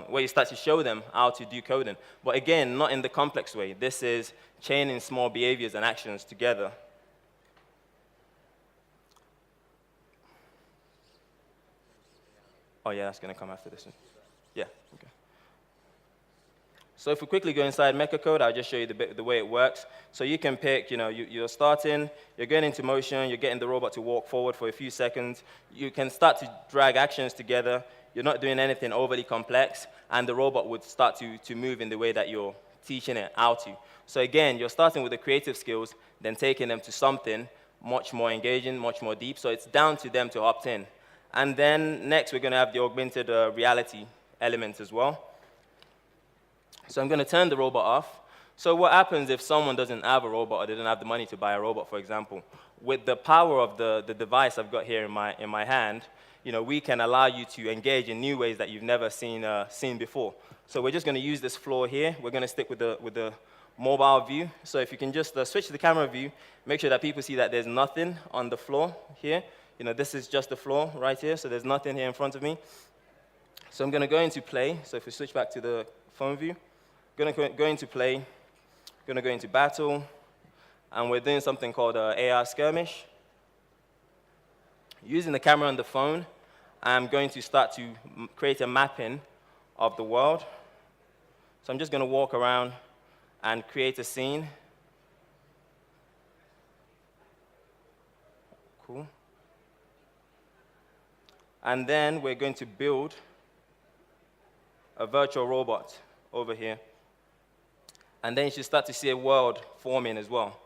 where you start to show them how to do coding. But again, not in the complex way. This is chaining small behaviors and actions together. Oh yeah, that's going to come after this one. Yeah, okay. So if we quickly go inside mecha code, I'll just show you the way it works. So you can pick, you're starting, you're going into motion, you're getting the robot to walk forward for a few seconds. You can start to drag actions together. You're not doing anything overly complex, and the robot would start to move in the way that you're teaching it how to. So again, you're starting with the creative skills, then taking them to something much more engaging, much more deep. So it's down to them to opt in. And then next, we're going to have the augmented reality element as well. So I'm going to turn the robot off. So what happens if someone doesn't have a robot or they don't have the money to buy a robot, for example? With the power of the device I've got here in my hand, we can allow you to engage in new ways that you've never seen before. So we're just going to use this floor here. We're going to stick with the mobile view. So if you can just switch to the camera view, make sure that people see that there's nothing on the floor here. This is just the floor right here, so there's nothing here in front of me. So I'm going to go into play. So if we switch back to the phone view, I'm going to go into play, I'm going to go into battle, and we're doing something called AR skirmish. Using the camera on the phone, I'm going to start to create a mapping of the world. So I'm just going to walk around and create a scene. Cool. And then we're going to build a virtual robot over here. And then you should start to see a world forming as well.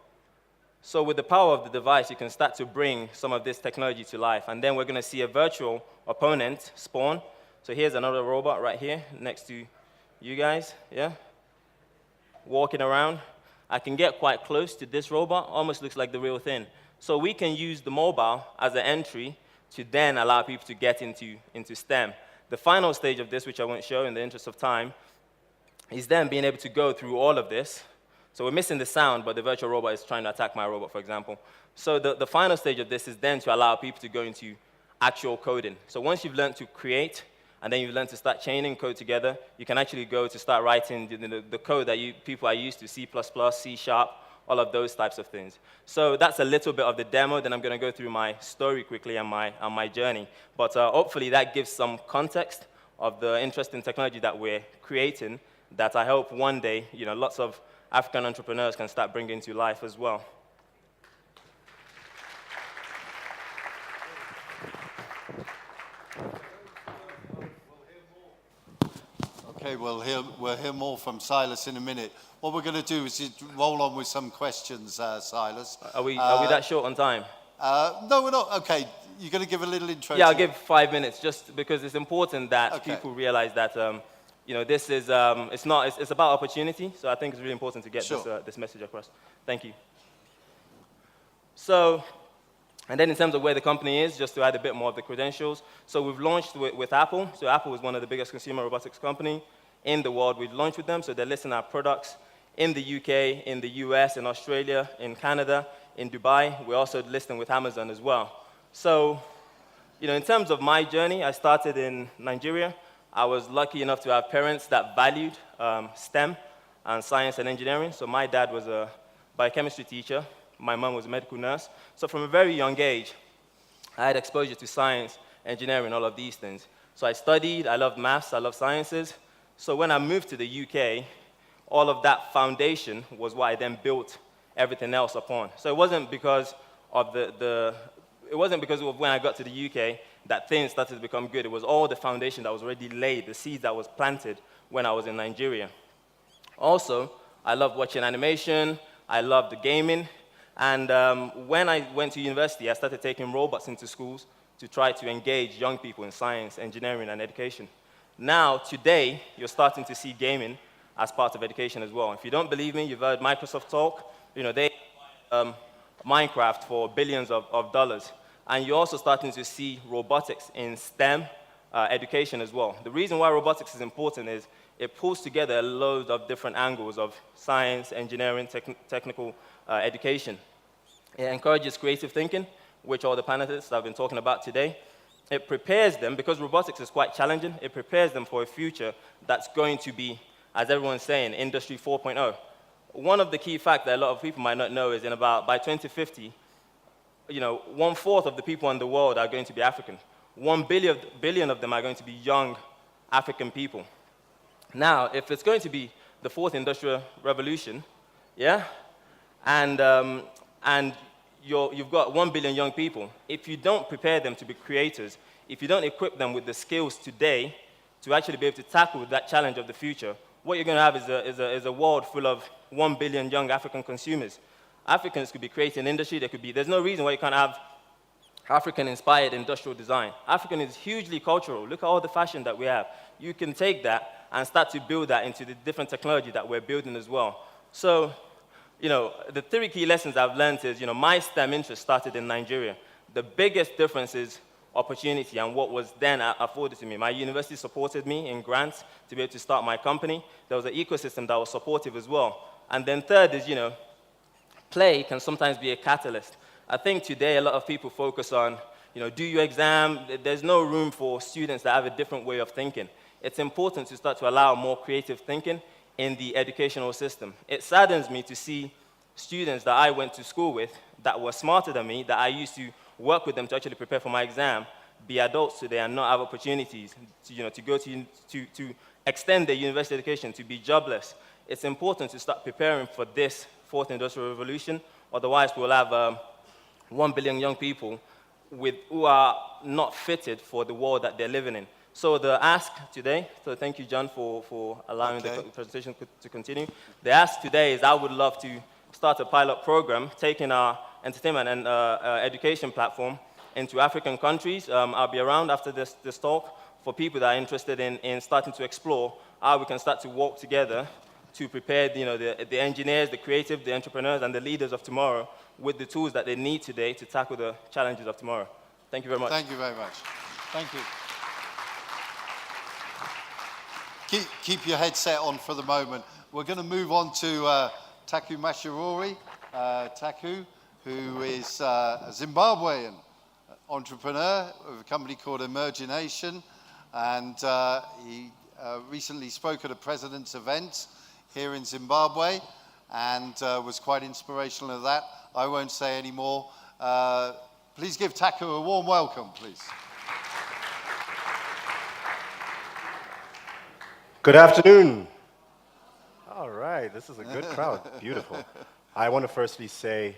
So with the power of the device, you can start to bring some of this technology to life. And then we're going to see a virtual opponent spawn. So here's another robot right here next to you guys, yeah? Walking around. I can get quite close to this robot, almost looks like the real thing. So we can use the mobile as an entry to then allow people to get into STEM. The final stage of this, which I won't show in the interest of time, is then being able to go through all of this. So we're missing the sound, but the virtual robot is trying to attack my robot, for example. So the final stage of this is then to allow people to go into actual coding. So once you've learned to create, and then you've learned to start chaining code together, you can actually go to start writing the code that people are used to, C++, C#, all of those types of things. So that's a little bit of the demo. Then I'm going to go through my story quickly and my journey. But hopefully that gives some context of the interesting technology that we're creating that I hope one day, lots of African entrepreneurs can start bringing to life as well. Okay, we'll hear more from Silas in a minute. What we're going to do is roll on with some questions, Silas. Are we that short on time? No, we're not. Okay, you're going to give a little intro. Yeah, I'll give 5 minutes, just because it's important that people realize that this is it's about opportunity. So I think it's really important to get this message across. Thank you. So, and then in terms of where the company is, just to add a bit more of the credentials. So we've launched with Apple. So Apple is one of the biggest consumer robotics company in the world. We've launched with them, so they're listing our products in the UK, in the US, in Australia, in Canada, in Dubai. We're also listing with Amazon as well. So, in terms of my journey, I started in Nigeria. I was lucky enough to have parents that valued STEM and science and engineering. So my dad was a biochemistry teacher. My mom was a medical nurse. So from a very young age, I had exposure to science, engineering, all of these things. So I studied, I loved maths, I loved sciences. So when I moved to the UK, all of that foundation was what I then built everything else upon. So it wasn't because of it wasn't because of when I got to the UK that things started to become good. It was all the foundation that was already laid, the seed that was planted when I was in Nigeria. Also, I loved watching animation, I loved the gaming, and when I went to university, I started taking robots into schools to try to engage young people in science, engineering, and education. Now, today, you're starting to see gaming as part of education as well. If you don't believe me, you've heard Microsoft talk. You know, they Minecraft for billions of dollars. And you're also starting to see robotics in STEM education as well. The reason why robotics is important is it pulls together a load of different angles of science, engineering, technical education. It encourages creative thinking, which all the panelists have been talking about today. It prepares them, because robotics is quite challenging, it prepares them for a future that's going to be, as everyone's saying, Industry 4.0. One of the key facts that a lot of people might not know is by 2050, you know, 1/4 of the people in the world are going to be African. 1 billion of them are going to be young African people. Now, if it's going to be the 4th industrial revolution, yeah, and you've got 1 billion young people, if you don't prepare them to be creators, if you don't equip them with the skills today to actually be able to tackle that challenge of the future, what you're going to have is a world full of 1 billion young African consumers. Africans could be creating industry. There's no reason why you can't have African-inspired industrial design. African is hugely cultural. Look at all the fashion that we have. You can take that and start to build that into the different technology that we're building as well. So, you know, the 3 key lessons I've learned is, you know, my STEM interest started in Nigeria. The biggest difference is opportunity and what was then afforded to me. My university supported me in grants to be able to start my company. There was an ecosystem that was supportive as well. And then third is, you know, play can sometimes be a catalyst. I think today a lot of people focus on, you know, do your exam. There's no room for students that have a different way of thinking. It's important to start to allow more creative thinking in the educational system. It saddens me to see students that I went to school with that were smarter than me, that I used to work with them to actually prepare for my exam, be adults today and not have opportunities to, you know, to go to extend their university education, to be jobless. It's important to start preparing for this 4th industrial revolution. Otherwise, we'll have 1 billion young people who are not fitted for the world that they're living in. So the ask today, so thank you, John, for allowing the presentation to continue. The ask today is I would love to start a pilot program taking our entertainment and education platform into African countries. I'll be around after this talk for people that are interested in starting to explore how we can start to work together to prepare, you know, the engineers, the creative, the entrepreneurs, and the leaders of tomorrow with the tools that they need today to tackle the challenges of tomorrow. Thank you very much. Thank you very much. Thank you. Keep your headset on for the moment. We're going to move on to Taku Machirori. Taku, who is a Zimbabwean entrepreneur of a company called Emergination, and he recently spoke at a president's event here in Zimbabwe and was quite inspirational of that. I won't say any more. Please give Taku a warm welcome, please. Good afternoon. All right, this is a good crowd. Beautiful. I want to firstly say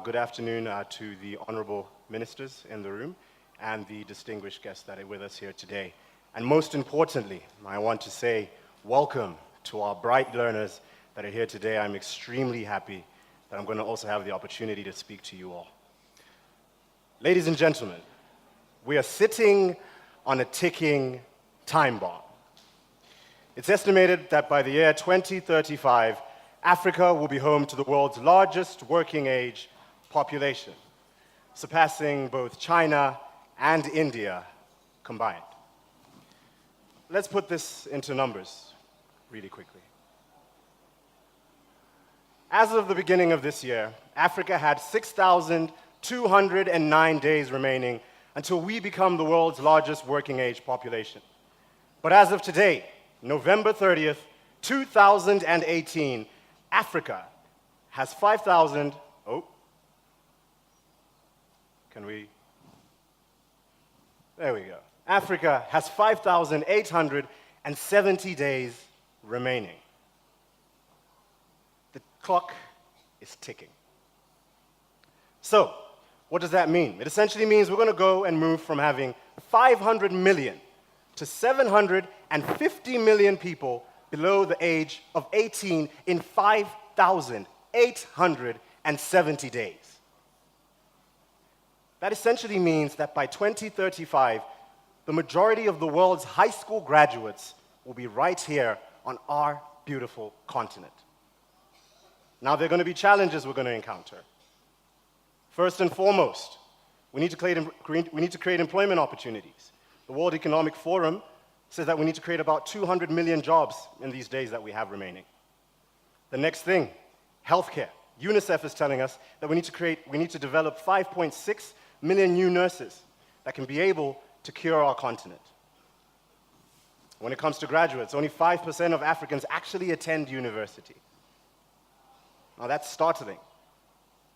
good afternoon to the honorable ministers in the room and the distinguished guests that are with us here today. And most importantly, I want to say welcome to our bright learners that are here today. I'm extremely happy that I'm going to also have the opportunity to speak to you all. Ladies and gentlemen, we are sitting on a ticking time bomb. It's estimated that by the year 2035, Africa will be home to the world's largest working age population, surpassing both China and India combined. Let's put this into numbers really quickly. As of the beginning of this year, Africa had 6,209 days remaining until we become the world's largest working age population. But as of today, November 30th, 2018, Africa has 5,000, there we go. Africa has 5,883 and 70 days remaining. The clock is ticking. So, what does that mean? It essentially means we're going to go and move from having 500 million to 750 million people below the age of 18 in 5,870 days. That essentially means that by 2035, the majority of the world's high school graduates will be right here on our beautiful continent. Now, there are going to be challenges we're going to encounter. First and foremost, we need to create employment opportunities. The World Economic Forum says that we need to create about 200 million jobs in these days that we have remaining. The next thing, healthcare. UNICEF is telling us that we need to develop 5.6 million new nurses that can be able to cure our continent. When it comes to graduates, only 5% of Africans actually attend university. Now that's startling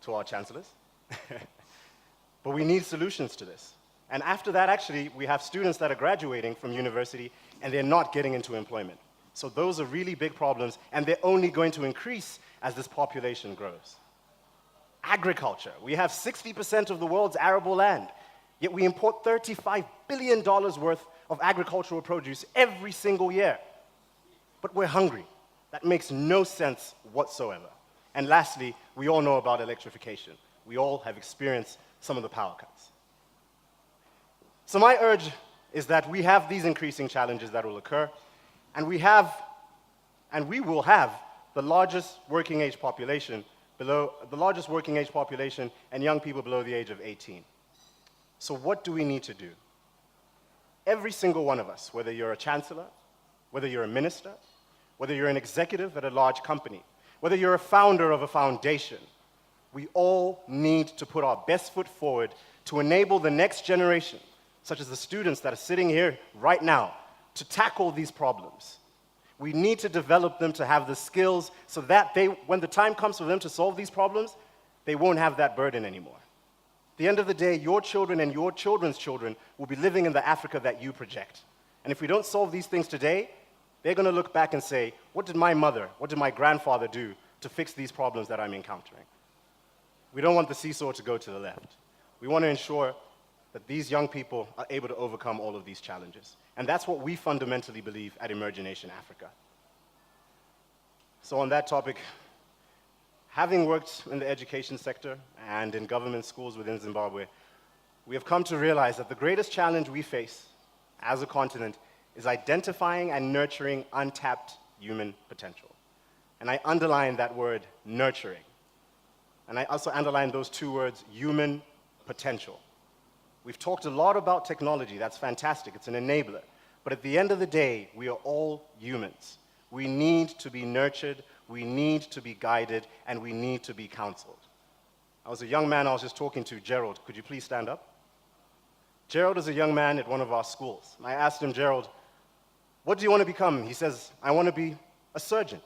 to our chancellors. But we need solutions to this. And after that, actually, we have students that are graduating from university and they're not getting into employment. So those are really big problems, and they're only going to increase as this population grows. Agriculture. We have 60% of the world's arable land, yet we import $35 billion worth of agricultural produce every single year. But we're hungry. That makes no sense whatsoever. And lastly, we all know about electrification. We all have experienced some of the power cuts. So my urge is that we have these increasing challenges that will occur, and we will have the largest working age population and young people below the age of 18. So what do we need to do? Every single one of us, whether you're a chancellor, whether you're a minister, whether you're an executive at a large company, whether you're a founder of a foundation, we all need to put our best foot forward to enable the next generation, such as the students that are sitting here right now, to tackle these problems. We need to develop them to have the skills so that when the time comes for them to solve these problems, they won't have that burden anymore. At the end of the day, your children and your children's children will be living in the Africa that you project. And if we don't solve these things today, they're going to look back and say, what did my mother, what did my grandfather do to fix these problems that I'm encountering? We don't want the seesaw to go to the left. We want to ensure that these young people are able to overcome all of these challenges. And that's what we fundamentally believe at Emergination Africa. So on that topic, having worked in the education sector and in government schools within Zimbabwe, we have come to realize that the greatest challenge we face as a continent is identifying and nurturing untapped human potential. And I underline that word, nurturing. And I also underline those two words, human potential. We've talked a lot about technology. That's fantastic. It's an enabler. But at the end of the day, we are all humans. We need to be nurtured, we need to be guided, and we need to be counseled. I was a young man I was just talking to, Gerald. Could you please stand up? Gerald is a young man at one of our schools. And I asked him, Gerald, what do you want to become? He says, I want to be a surgeon.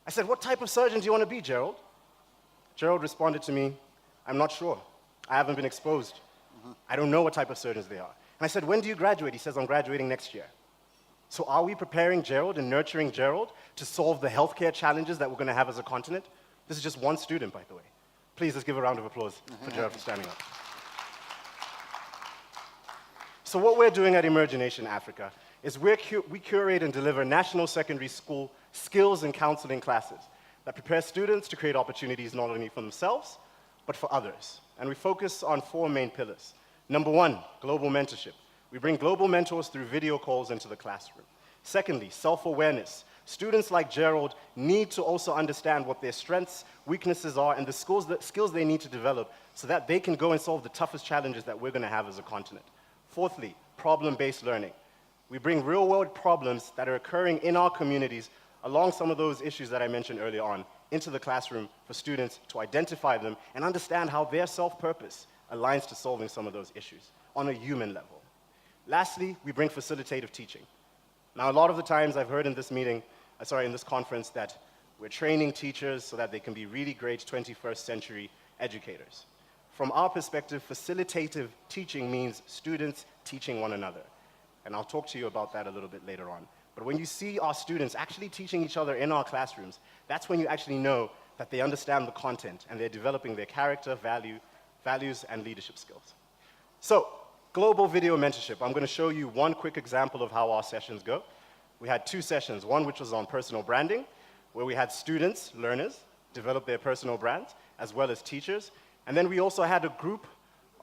I said, what type of surgeon do you want to be, Gerald? Gerald responded to me, I'm not sure. I haven't been exposed. I don't know what type of surgeons they are. And I said, when do you graduate? He says, I'm graduating next year. So are we preparing Gerald and nurturing Gerald to solve the healthcare challenges that we're going to have as a continent? This is just one student, by the way. Please, let's give a round of applause for Gerald for standing up. So what we're doing at Emergination Africa is we curate and deliver national secondary school skills and counseling classes that prepare students to create opportunities not only for themselves, but for others. And we focus on 4 main pillars. Number 1, global mentorship. We bring global mentors through video calls into the classroom. Secondly, self-awareness. Students like Gerald need to also understand what their strengths, weaknesses are, and the skills they need to develop so that they can go and solve the toughest challenges that we're going to have as a continent. Fourthly, problem-based learning. We bring real-world problems that are occurring in our communities along some of those issues that I mentioned earlier on into the classroom for students to identify them and understand how their self-purpose aligns to solving some of those issues on a human level. Lastly, we bring facilitative teaching. Now, a lot of the times I've heard in this conference that we're training teachers so that they can be really great 21st century educators. From our perspective, facilitative teaching means students teaching one another. And I'll talk to you about that a little bit later on. But when you see our students actually teaching each other in our classrooms, that's when you actually know that they understand the content and they're developing their character, values, and leadership skills. So, global video mentorship. I'm going to show you one quick example of how our sessions go. We had 2 sessions, one which was on personal branding, where we had students, learners, develop their personal brands, as well as teachers. And then we also had a group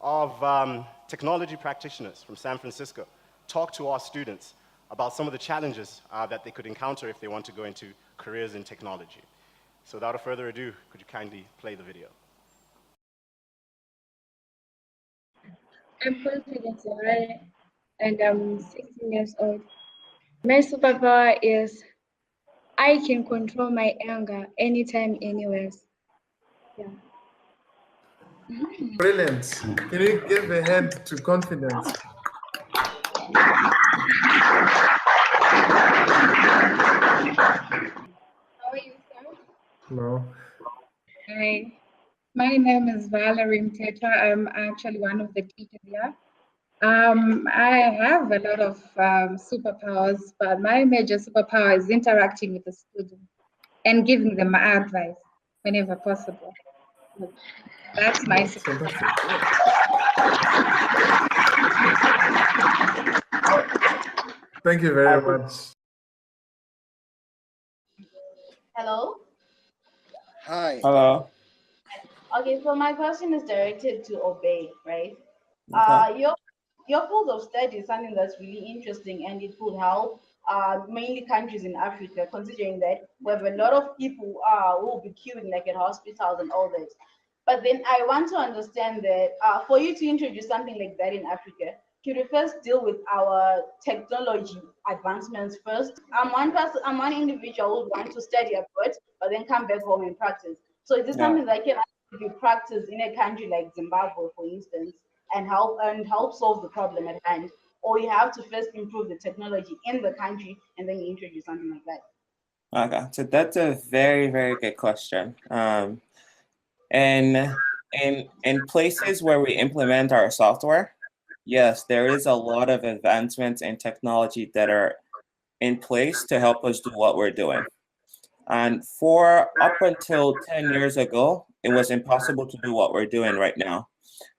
of technology practitioners from San Francisco talk to our students about some of the challenges that they could encounter if they want to go into careers in technology. So without further ado, could you kindly play the video? I'm confident, right? And I'm 16 years old. My superpower is I can control my anger anytime, anywhere. Yeah. Brilliant. Can you give a hand to confidence? How are you, sir? No. Hi. My name is Valerie Mteta. I'm actually one of the teachers here. I have a lot of superpowers, but my major superpower is interacting with the students and giving them advice whenever possible. That's my superpower. Thank you very much. Hello. Hi. Hello. Okay, so my question is directed to Obey, right? Okay. Your field of study is something that's really interesting, and it could help mainly countries in Africa, considering that we have a lot of people who will be queuing like at hospitals and all that. But then I want to understand that for you to introduce something like that in Africa, could you first deal with our technology advancements first? I'm one person, I'm one individual who would want to study abroad, but then come back home and practice. So is this something that can be practiced in a country like Zimbabwe, for instance, and help solve the problem at hand? Or you have to first improve the technology in the country and then you introduce something like that? Okay, so that's a very, very good question. And in places where we implement our software, yes, there is a lot of advancements in technology that are in place to help us do what we're doing. And for up until 10 years ago, it was impossible to do what we're doing right now.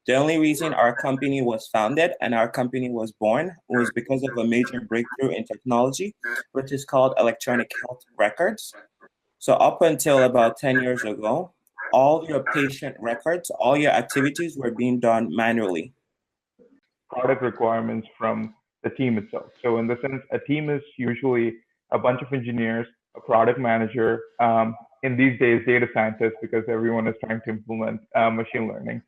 The only reason our company was founded and our company was born was because of a major breakthrough in technology, which is called electronic health records. So up until about 10 years ago, all your patient records, all your activities were being done manually. Product requirements from the team itself. So in the sense, a team is usually a bunch of engineers, a product manager, in these days, data scientists, because everyone is trying to implement machine learning.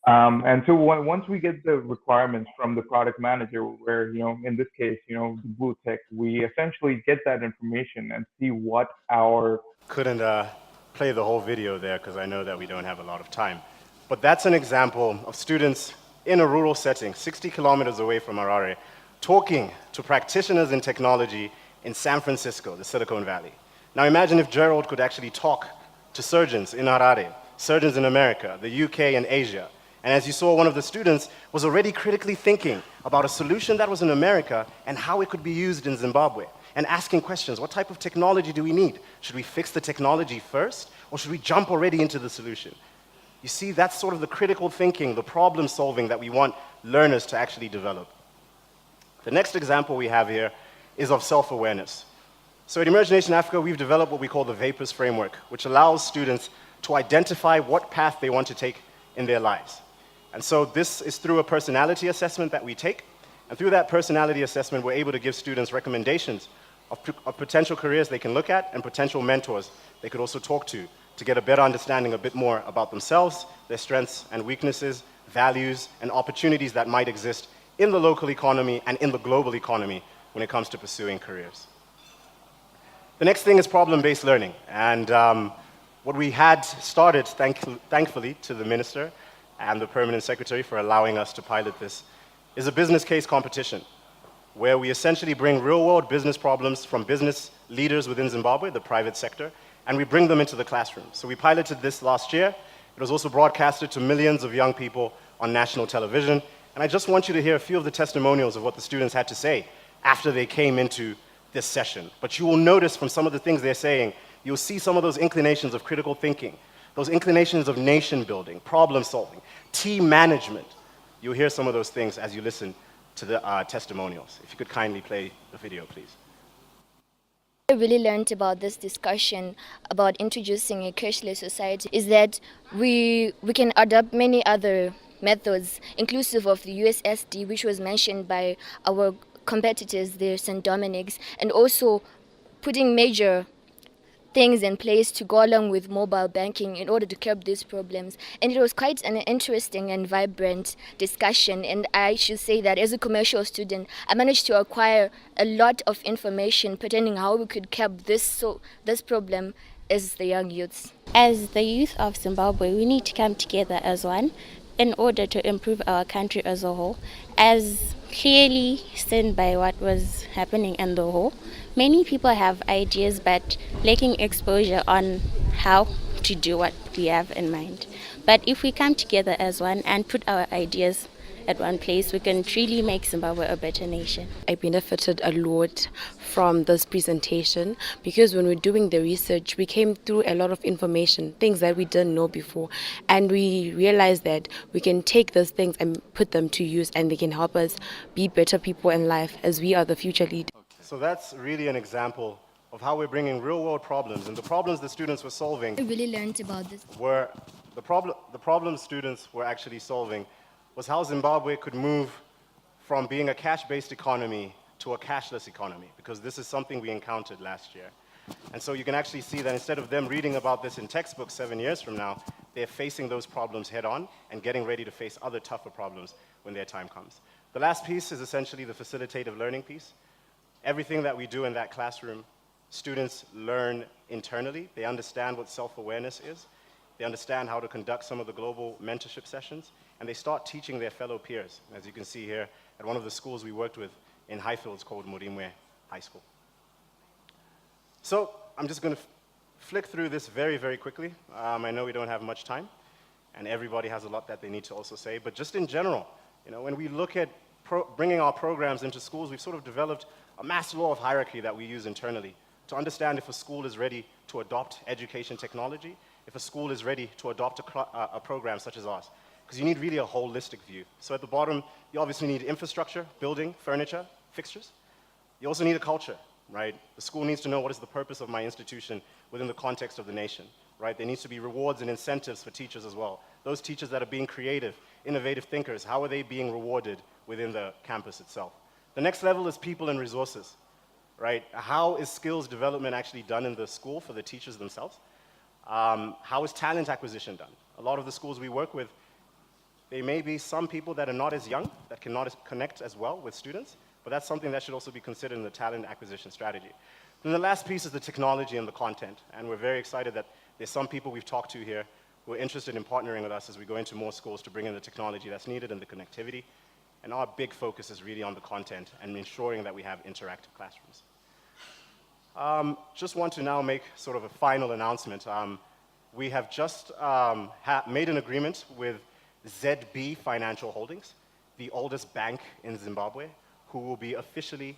And so once we get the requirements from the product manager, where, in this case, the blue tick, we essentially get that information and see what our... Couldn't play the whole video there because I know that we don't have a lot of time. But that's an example of students in a rural setting, 60 kilometers away from Harare, talking to practitioners in technology in San Francisco, the Silicon Valley. Now imagine if Gerald could actually talk to surgeons in Harare, surgeons in America, the UK and Asia. And as you saw, one of the students was already critically thinking about a solution that was in America and how it could be used in Zimbabwe, and asking questions. What type of technology do we need? Should we fix the technology first, or should we jump already into the solution? You see, that's sort of the critical thinking, the problem solving that we want learners to actually develop. The next example we have here is of self-awareness. So at Emergination Africa, we've developed what we call the VAPORS framework, which allows students to identify what path they want to take in their lives. And so this is through a personality assessment that we take. And through that personality assessment, we're able to give students recommendations of potential careers they can look at and potential mentors they could also talk to get a better understanding a bit more about themselves, their strengths and weaknesses, values, and opportunities that might exist in the local economy and in the global economy when it comes to pursuing careers. The next thing is problem-based learning. And what we had started, thankfully, to the Minister and the Permanent Secretary for allowing us to pilot this, is a business case competition, where we essentially bring real-world business problems from business leaders within Zimbabwe, the private sector, and we bring them into the classroom. So we piloted this last year. It was also broadcasted to millions of young people on national television. And I just want you to hear a few of the testimonials of what the students had to say after they came into this session. But you will notice from some of the things they're saying, you'll see some of those inclinations of critical thinking, those inclinations of nation building, problem solving, team management. You'll hear some of those things as you listen to the testimonials. If you could kindly play the video, please. I really learned about this discussion about introducing a cashless society is that we can adopt many other methods, inclusive of the USSD, which was mentioned by our competitors there, St. Dominic's, and also putting major things in place to go along with mobile banking in order to curb these problems. And it was quite an interesting and vibrant discussion. And I should say that as a commercial student, I managed to acquire a lot of information pertaining how we could curb this problem as the young youths. As the youth of Zimbabwe, we need to come together as one in order to improve our country as a whole. As clearly seen by what was happening in the whole, many people have ideas but lacking exposure on how to do what we have in mind. But if we come together as one and put our ideas at one place, we can truly make Zimbabwe a better nation. I benefited a lot from this presentation because when we're doing the research, we came through a lot of information, things that we didn't know before, and we realized that we can take those things and put them to use, and they can help us be better people in life as we are the future leaders. So that's really an example of how we're bringing real-world problems, and the problems the students were solving. I really learned about this. Were the problems students were actually solving was how Zimbabwe could move from being a cash-based economy to a cashless economy, because this is something we encountered last year. And so you can actually see that instead of them reading about this in textbooks 7 years from now, they're facing those problems head-on and getting ready to face other tougher problems when their time comes. The last piece is essentially the facilitative learning piece. Everything that we do in that classroom, students learn internally. They understand what self-awareness is. They understand how to conduct some of the global mentorship sessions, and they start teaching their fellow peers. As you can see here, at one of the schools we worked with in Highfields called Murimwe High School. So I'm just going to flick through this very, very quickly. I know we don't have much time, and everybody has a lot that they need to also say, but just in general, when we look at bringing our programs into schools, we've sort of developed a master law of hierarchy that we use internally to understand if a school is ready to adopt education technology, if a school is ready to adopt a program such as ours. Because you need really a holistic view. So at the bottom, you obviously need infrastructure, building, furniture, fixtures. You also need a culture, right? The school needs to know what is the purpose of my institution within the context of the nation, right? There needs to be rewards and incentives for teachers as well. Those teachers that are being creative, innovative thinkers, how are they being rewarded within the campus itself? The next level is people and resources, right? How is skills development actually done in the school for the teachers themselves? How is talent acquisition done? A lot of the schools we work with, there may be some people that are not as young, that cannot connect as well with students, but that's something that should also be considered in the talent acquisition strategy. And the last piece is the technology and the content, and we're very excited that there's some people we've talked to here who are interested in partnering with us as we go into more schools to bring in the technology that's needed and the connectivity. And our big focus is really on the content and ensuring that we have interactive classrooms. Just want to now make sort of a final announcement. We have just made an agreement with ZB Financial Holdings, the oldest bank in Zimbabwe, who will be officially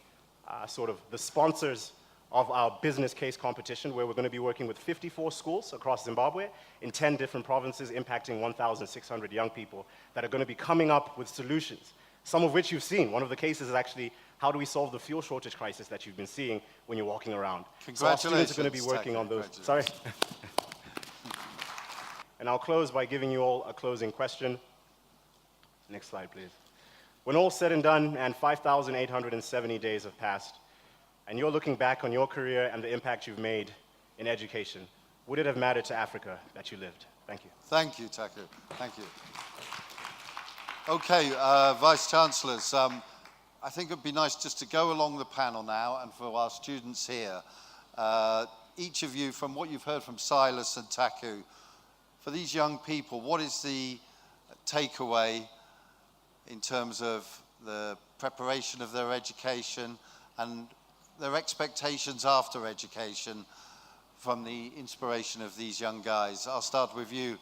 sort of the sponsors of our business case competition, where we're going to be working with 54 schools across Zimbabwe in 10 different provinces, impacting 1,600 young people that are going to be coming up with solutions, some of which you've seen. One of the cases is actually, how do we solve the fuel shortage crisis that you've been seeing when you're walking around? So our students are going to be working on those. Sorry. And I'll close by giving you all a closing question. Next slide, please. When all said and done and 5,870 days have passed, and you're looking back on your career and the impact you've made in education, would it have mattered to Africa that you lived? Thank you. Thank you, Taku. Thank you. Okay, Vice Chancellors, I think it would be nice just to go along the panel now, and for our students here, each of you, from what you've heard from Silas and Taku, for these young people, what is the takeaway in terms of the preparation of their education and their expectations after education from the inspiration of these young guys? I'll start with you,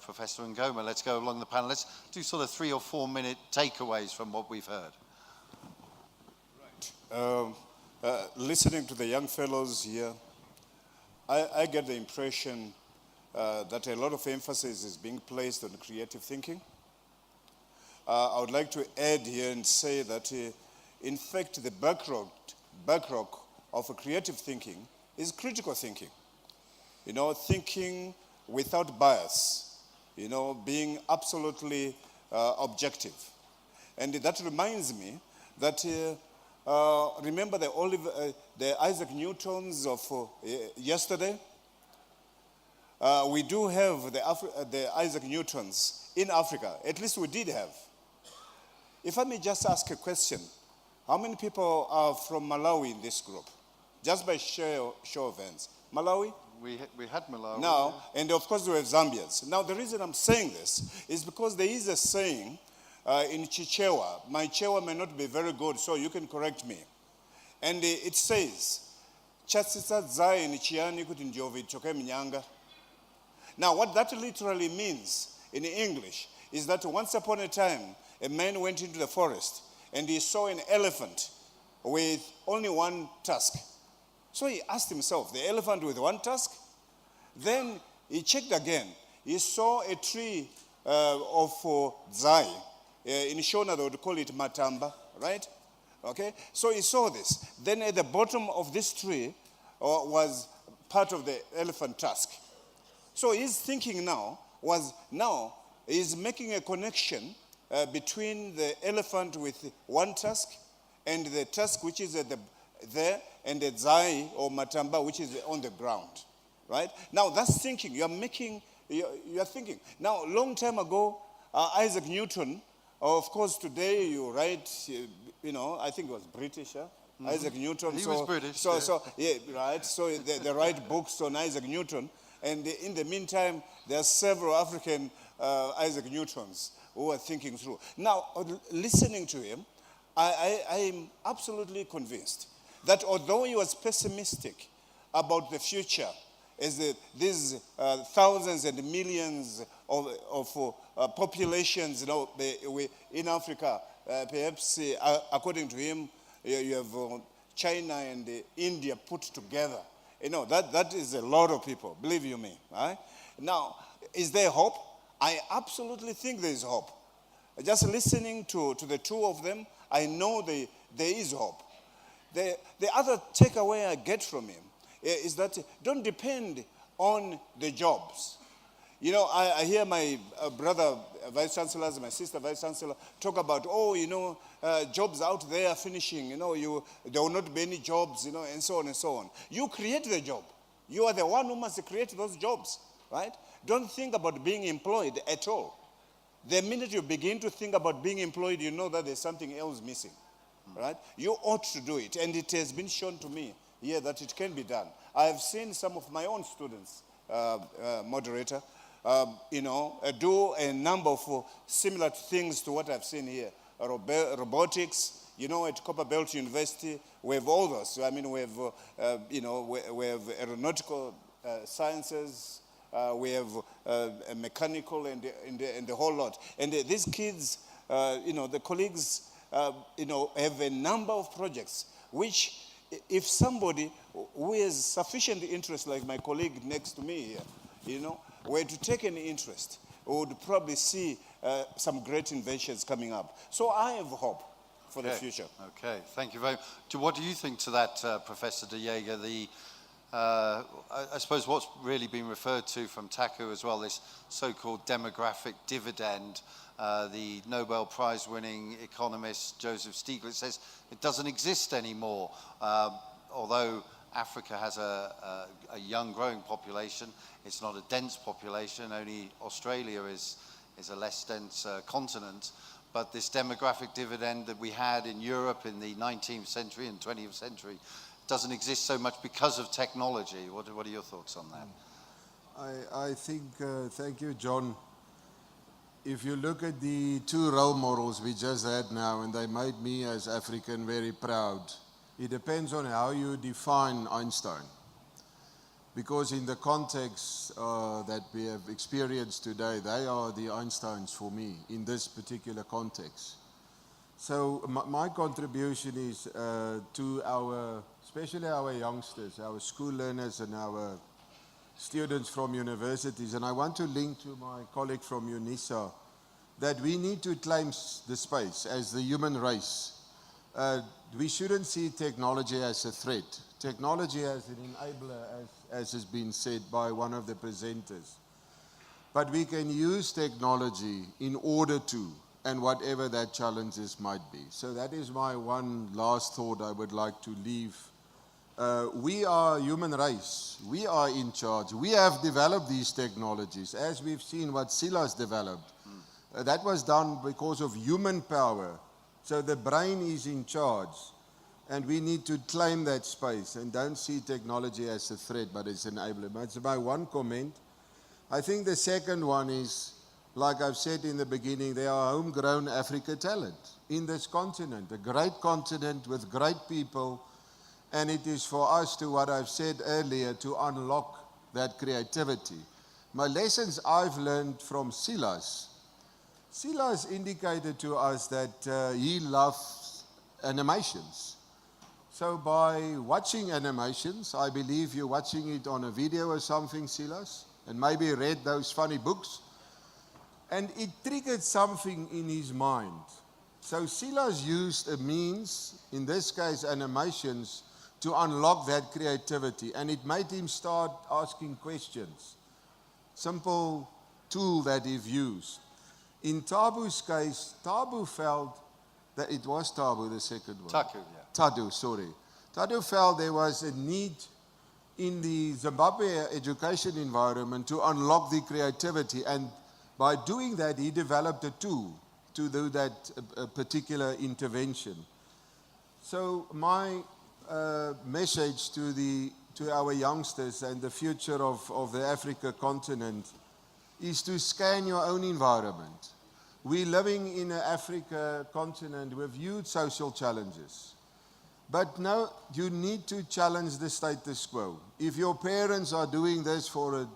Professor Ngoma. Let's go along the panel. Let's do sort of 3 or 4 minute takeaways from what we've heard. Right. listening to the young fellows here, I get the impression that a lot of emphasis is being placed on creative thinking. I would like to add here and say that, in fact, the backrock of creative thinking is critical thinking. You know, thinking without bias, you know, being absolutely objective. And that reminds me that, remember the Isaac Newtons of yesterday? We do have the Isaac Newtons in Africa. At least we did have. If I may just ask a question, how many people are from Malawi in this group? Just by show of hands. Malawi? We had Malawi. Now, and of course we have Zambians. Now the reason I'm saying this is because there is a saying in Chichewa. My Chewa may not be very good, so you can correct me. And it says, Chatsitsa zai ni chiani kuti njovi choke mnyanga. Now what that literally means in English is that once upon a time, a man went into the forest and he saw an elephant with only one tusk. So he asked himself, the elephant with one tusk? Then he checked again. He saw a tree of zai. In Shona, they would call it matamba, right? Okay, so he saw this. Then at the bottom of this tree was part of the elephant tusk. So his thinking now is making a connection between the elephant with one tusk and the tusk which is there and the zai or matamba which is on the ground, right? Now that's thinking. You are thinking. Now, long time ago, Isaac Newton, of course, today you write, you know, I think it was British, huh? Mm-hmm. Isaac Newton. He was British. Yeah, right. So they write books on Isaac Newton. And in the meantime, there are several African Isaac Newtons who are thinking through. Now, listening to him, I am absolutely convinced that although he was pessimistic about the future, as these thousands and millions of populations, you know, in Africa, perhaps according to him, you have China and India put together. You know, that is a lot of people, believe you me. Right? Now, is there hope? I absolutely think there is hope. Just listening to the two of them, I know there is hope. The other takeaway I get from him is that don't depend on the jobs. You know, I hear my brother Vice Chancellors, my sister Vice Chancellor talk about, jobs out there finishing, you know, there will not be any jobs, you know, and so on and so on. You create the job. You are the one who must create those jobs, right? Don't think about being employed at all. The minute you begin to think about being employed, you know that there's something else missing, right? You ought to do it, and it has been shown to me here that it can be done. I have seen some of my own students, moderator, do a number of similar things to what I've seen here. Robotics, you know, at Copperbelt University, we have all those. I mean, we have, we have aeronautical sciences, we have mechanical and the whole lot. And these kids, the colleagues, have a number of projects which, if somebody who has sufficient interest, like my colleague next to me here, were to take an interest, we would probably see some great inventions coming up. So I have hope for the future. Okay, thank you very much. What do you think to that, Professor de Jager? I suppose what's really been referred to from Taku as well, this so-called demographic dividend. The Nobel Prize-winning economist Joseph Stiglitz says it doesn't exist anymore, although Africa has a young growing population. It's not a dense population. Only Australia is a less dense continent. But this demographic dividend that we had in Europe in the 19th century and 20th century doesn't exist so much because of technology. What are your thoughts on that? I think, thank you, John. If you look at the two role models we just had now, and they made me as African very proud, it depends on how you define Einstein. Because in the context that we have experienced today, they are the Einsteins for me in this particular context. So my contribution is to our especially our youngsters, our school learners and our students from universities. And I want to link to my colleague from UNISA that we need to claim the space as the human race. We shouldn't see technology as a threat. Technology as an enabler, as has been said by one of the presenters. But we can use technology in order to, and whatever that challenges might be. So that is my one last thought I would like to leave. We are human race. We are in charge. We have developed these technologies, as we've seen what Silas developed. That was done because of human power. So the brain is in charge. And we need to claim that space and don't see technology as a threat, but as an enabler. That's my one comment. I think the second one is, like I've said in the beginning, there are homegrown Africa talent in this continent, a great continent with great people. And it is for us to, what I've said earlier, to unlock that creativity. My lessons I've learned from Silas. Silas indicated to us that he loves animations. So by watching animations, I believe you're watching it on a video or something, Silas, and maybe read those funny books, and it triggered something in his mind. So Silas used a means, in this case animations, to unlock that creativity, and it made him start asking questions. Simple tool that he used. In Tabu's case, Tabu felt that it was Tabu, the second one. Taku, yeah. Tadu, sorry. Tadu felt there was a need in the Zimbabwe education environment to unlock the creativity, and by doing that, he developed a tool to do that particular intervention. So my message to our youngsters and the future of the Africa continent is to scan your own environment. We're living in an Africa continent with huge social challenges. But now you need to challenge the status quo. If your parents are doing this for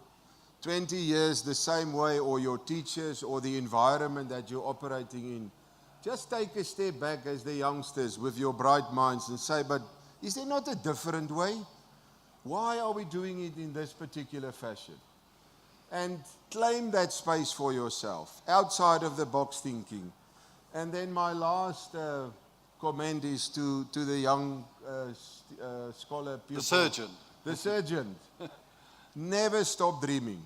20 years the same way, or your teachers, or the environment that you're operating in, just take a step back as the youngsters with your bright minds and say, but is there not a different way? Why are we doing it in this particular fashion? And claim that space for yourself, outside of the box thinking. And then my last comment is to the young scholar pupil. The surgeon. The surgeon. Never stop dreaming.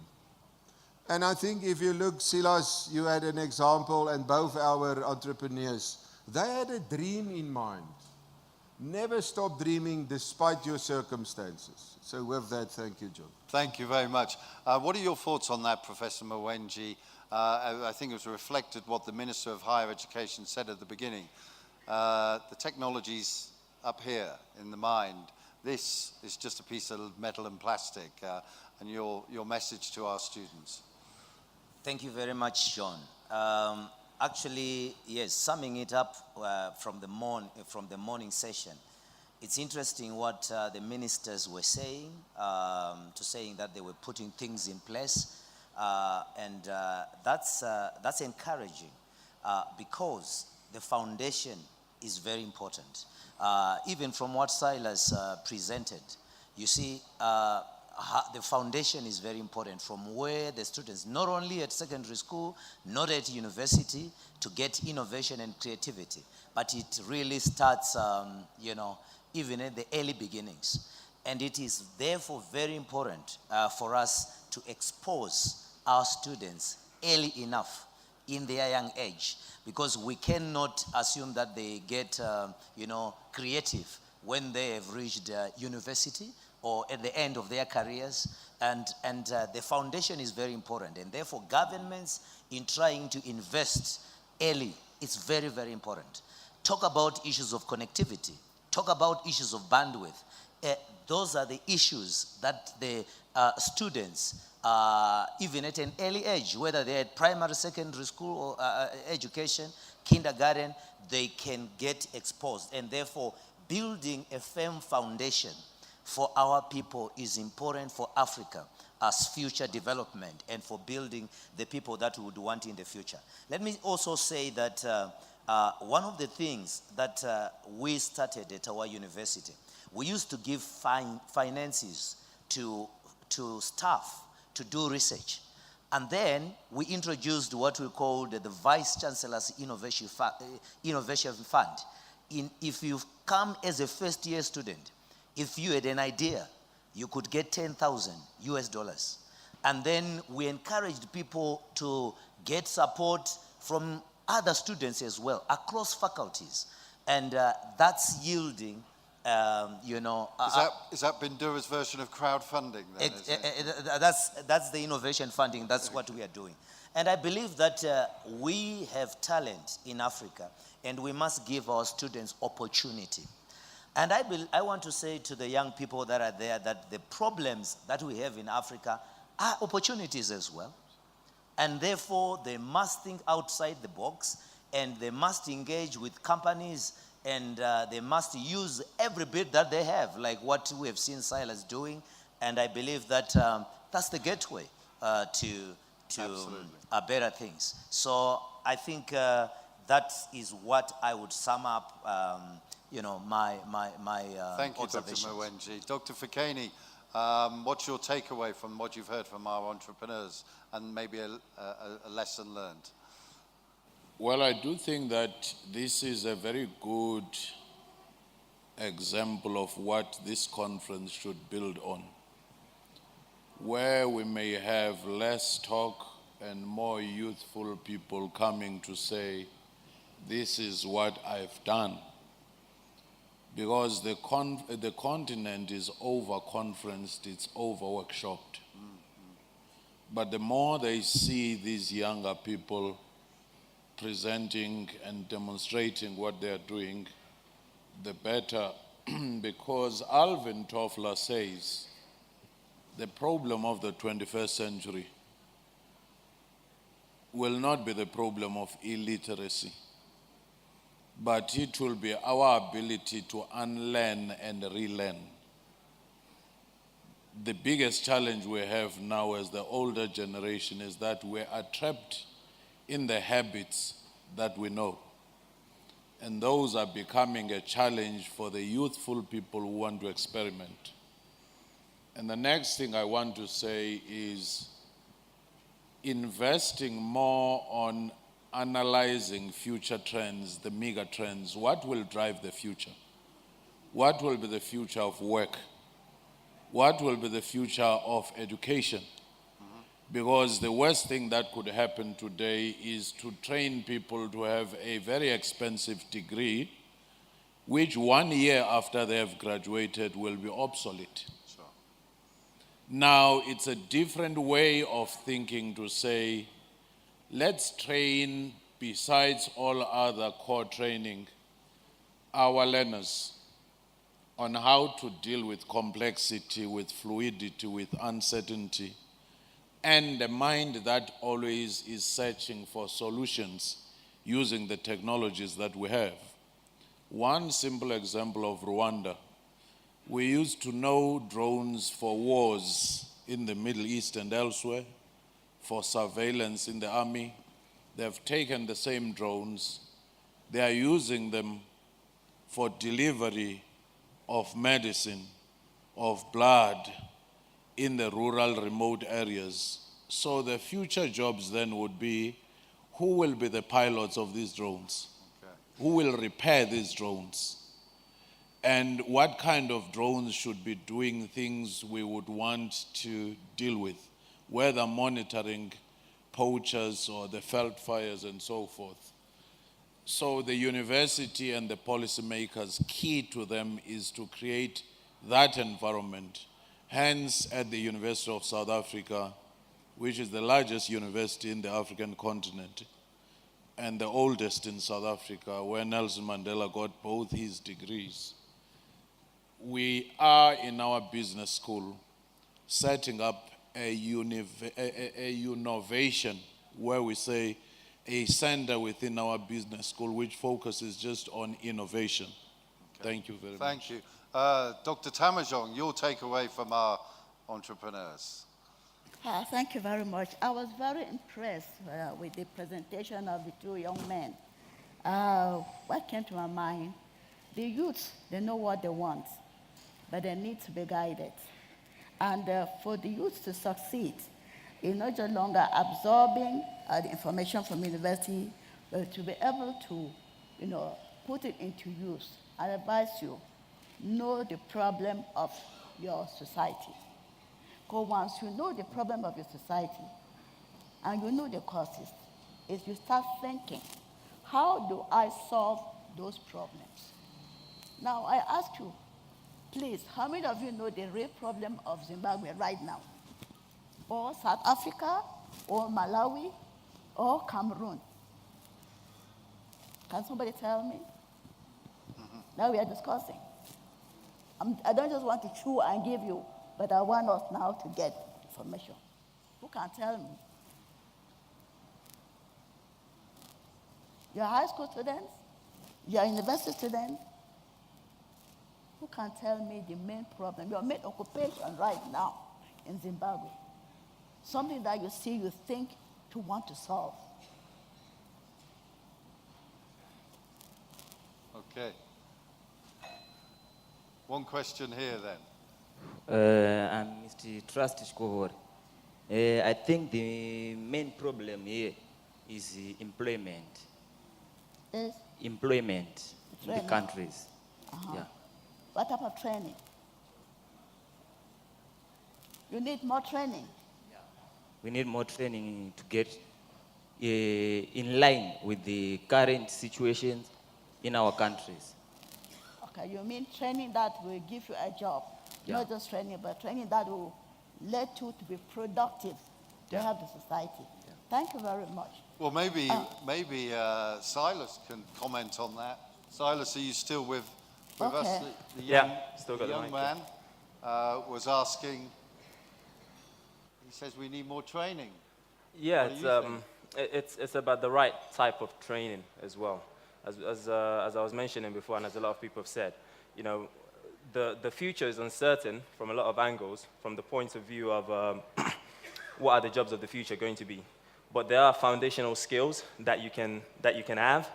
And I think if you look, Silas, you had an example, and both our entrepreneurs, they had a dream in mind. Never stop dreaming despite your circumstances. So with that, thank you, John. Thank you very much. What are your thoughts on that, Professor Mwenje? I think it was reflected what the Minister of Higher Education said at the beginning. The technology's up here in the mind. This is just a piece of metal and plastic. And your message to our students. Thank you very much, John. Actually, yes, summing it up from the morning session, it's interesting what the ministers were saying, saying that they were putting things in place, and that's encouraging because the foundation is very important. Even from what Silas presented, you see, the foundation is very important from where the students, not only at secondary school, not at university, to get innovation and creativity, but it really starts, even at the early beginnings. And it is therefore very important for us to expose our students early enough in their young age, because we cannot assume that they get, creative when they have reached university or at the end of their careers, and the foundation is very important, and therefore governments in trying to invest early, it's very, very important. Talk about issues of connectivity, talk about issues of bandwidth. Those are the issues that the students, even at an early age, whether they're at primary, secondary school, or education, kindergarten, they can get exposed, and therefore building a firm foundation for our people is important for Africa as future development and for building the people that we would want in the future. Let me also say that one of the things that we started at our university We used to give finances to staff to do research. And then we introduced what we called the Vice Chancellor's Innovation Fund. If you come as a first-year student, if you had an idea, you could get 10,000 US dollars. And then we encouraged people to get support from other students as well, across faculties. And that's yielding, Is that Bindura's version of crowdfunding then? that's the innovation funding, that's what we are doing. And I believe that we have talent in Africa, and we must give our students opportunity. And I want to say to the young people that are there that the problems that we have in Africa are opportunities as well. And therefore, they must think outside the box, and they must engage with companies, and they must use every bit that they have, like what we have seen Silas doing. And I believe that that's the gateway to better things. So I think that is what I would sum up, my Thank you, Dr. observations. Mwenje. Dr. Fikeni, what's your takeaway from what you've heard from our entrepreneurs, and maybe a lesson learned? Well, I do think that this is a very good example of what this conference should build on, where we may have less talk and more youthful people coming to say, this is what I've done. Because the continent is over-conferenced, it's over-workshopped. But the more they see these younger people presenting and demonstrating what they are doing, the better. Because Alvin Toffler says, the problem of the 21st century will not be the problem of illiteracy, but it will be our ability to unlearn and relearn. The biggest challenge we have now as the older generation is that we are trapped in the habits that we know. And those are becoming a challenge for the youthful people who want to experiment. And the next thing I want to say is investing more on analyzing future trends, the mega trends. What will drive the future? What will be the future of work? What will be the future of education? Because the worst thing that could happen today is to train people to have a very expensive degree, which 1 year after they have graduated will be obsolete. Sure. Now, it's a different way of thinking to say, let's train, besides all other core training, our learners on how to deal with complexity, with fluidity, with uncertainty, and a mind that always is searching for solutions using the technologies that we have. One simple example of Rwanda. We used to know drones for wars in the Middle East and elsewhere, for surveillance in the army. They have taken the same drones. They are using them for delivery of medicine, of blood, in the rural, remote areas. So the future jobs then would be, who will be the pilots of these drones? Okay. Who will repair these drones? And what kind of drones should be doing things we would want to deal with, whether monitoring poachers or the veld fires and so forth. So the university and the policymakers, key to them is to create that environment. Hence, at the University of South Africa, which is the largest university in the African continent and the oldest in South Africa, where Nelson Mandela got both his degrees, we are in our business school setting up a innovation, where we say a center within our business school which focuses just on innovation. Okay. Thank you very much. Thank you. Dr. Tamajong, your takeaway from our entrepreneurs. Thank you very much. I was very impressed with the presentation of the two young men. What came to my mind, the youth, they know what they want. but they need to be guided. And for the youth to succeed, it's not just longer absorbing the information from university, but to be able to, put it into use. I advise you, know the problem of your society. Because once you know the problem of your society, and you know the causes, is you start thinking, how do I solve those problems? Now, I ask you, please, how many of you know the real problem of Zimbabwe right now? Or South Africa, or Malawi, or Cameroon? Can somebody tell me? Now we are discussing. I don't just want to chew and give you, but I want us now to get information. Who can tell me? You're high school students? You're university students? Who can tell me the main problem, your main occupation right now in Zimbabwe? Something that you see, you think to want to solve. Okay. One question here then. I'm Mr. Trust Shkohor. I think the main problem here is employment. Yes? Employment in the Training. countries. Yeah. What type of training? You need more training. We need more training to get in line with the current situations in our countries. Okay, you mean training that will give you a job, not just training, but training that will let you to be productive to help the society. Thank you very much. Well, maybe Silas can comment on that. Silas, are you still with us? The young, still got the the young mic, man was asking, he says we need more training. Yeah, What do you think? it's about the right type of training as well. As I was mentioning before, and as a lot of people have said, the future is uncertain from a lot of angles, from the point of view of what are the jobs of the future going to be. But there are foundational skills that you can have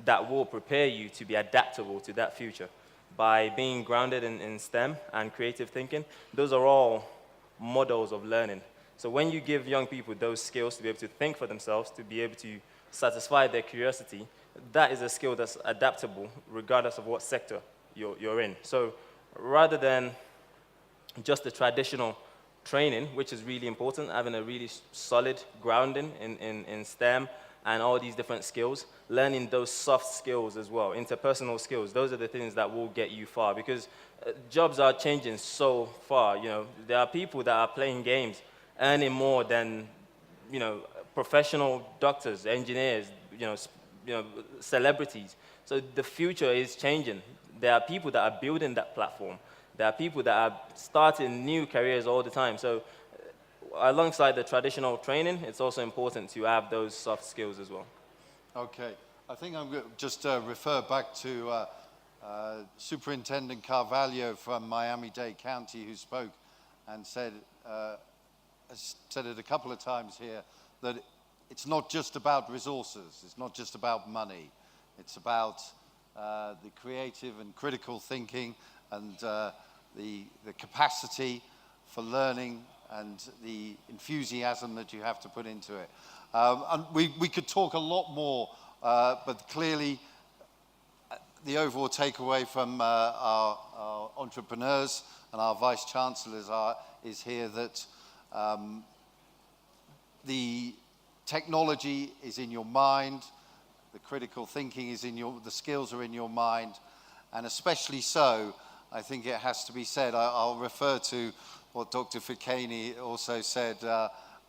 that will prepare you to be adaptable to that future. By being grounded in STEM and creative thinking, those are all models of learning. So when you give young people those skills to be able to think for themselves, to be able to satisfy their curiosity, that is a skill that's adaptable regardless of what sector you're in. So rather than just the traditional training, which is really important, having a really solid grounding in STEM and all these different skills, learning those soft skills as well, interpersonal skills, those are the things that will get you far, because jobs are changing so far. There are people that are playing games, earning more than, professional doctors, engineers, celebrities. So the future is changing. There are people that are building that platform. There are people that are starting new careers all the time. So alongside the traditional training, it's also important to have those soft skills as well. Okay. I think I'm going to just refer back to Superintendent Carvalho from Miami-Dade County, who spoke and said it a couple of times here, that it's not just about resources, it's not just about money, it's about the creative and critical thinking and the capacity for learning and the enthusiasm that you have to put into it. And we could talk a lot more, but clearly the overall takeaway from our entrepreneurs and our vice chancellors is here that the technology is in your mind, the critical thinking is the skills are in your mind, and especially so, I think it has to be said, I'll refer to what Dr. Fikeni also said.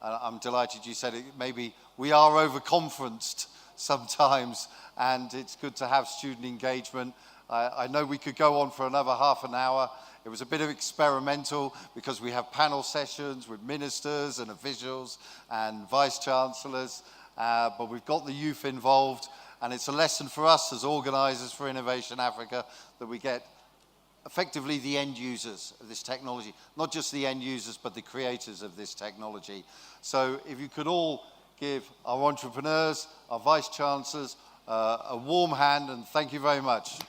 I'm delighted you said it. Maybe we are overconferenced sometimes, and it's good to have student engagement. I know we could go on for another half an hour. It was a bit of experimental because we have panel sessions with ministers and officials and vice chancellors, but we've got the youth involved, and it's a lesson for us as organizers for Innovation Africa that we get effectively the end users of this technology, not just the end users, but the creators of this technology. So if you could all give our entrepreneurs, our vice chancellors, a warm hand, and thank you very much.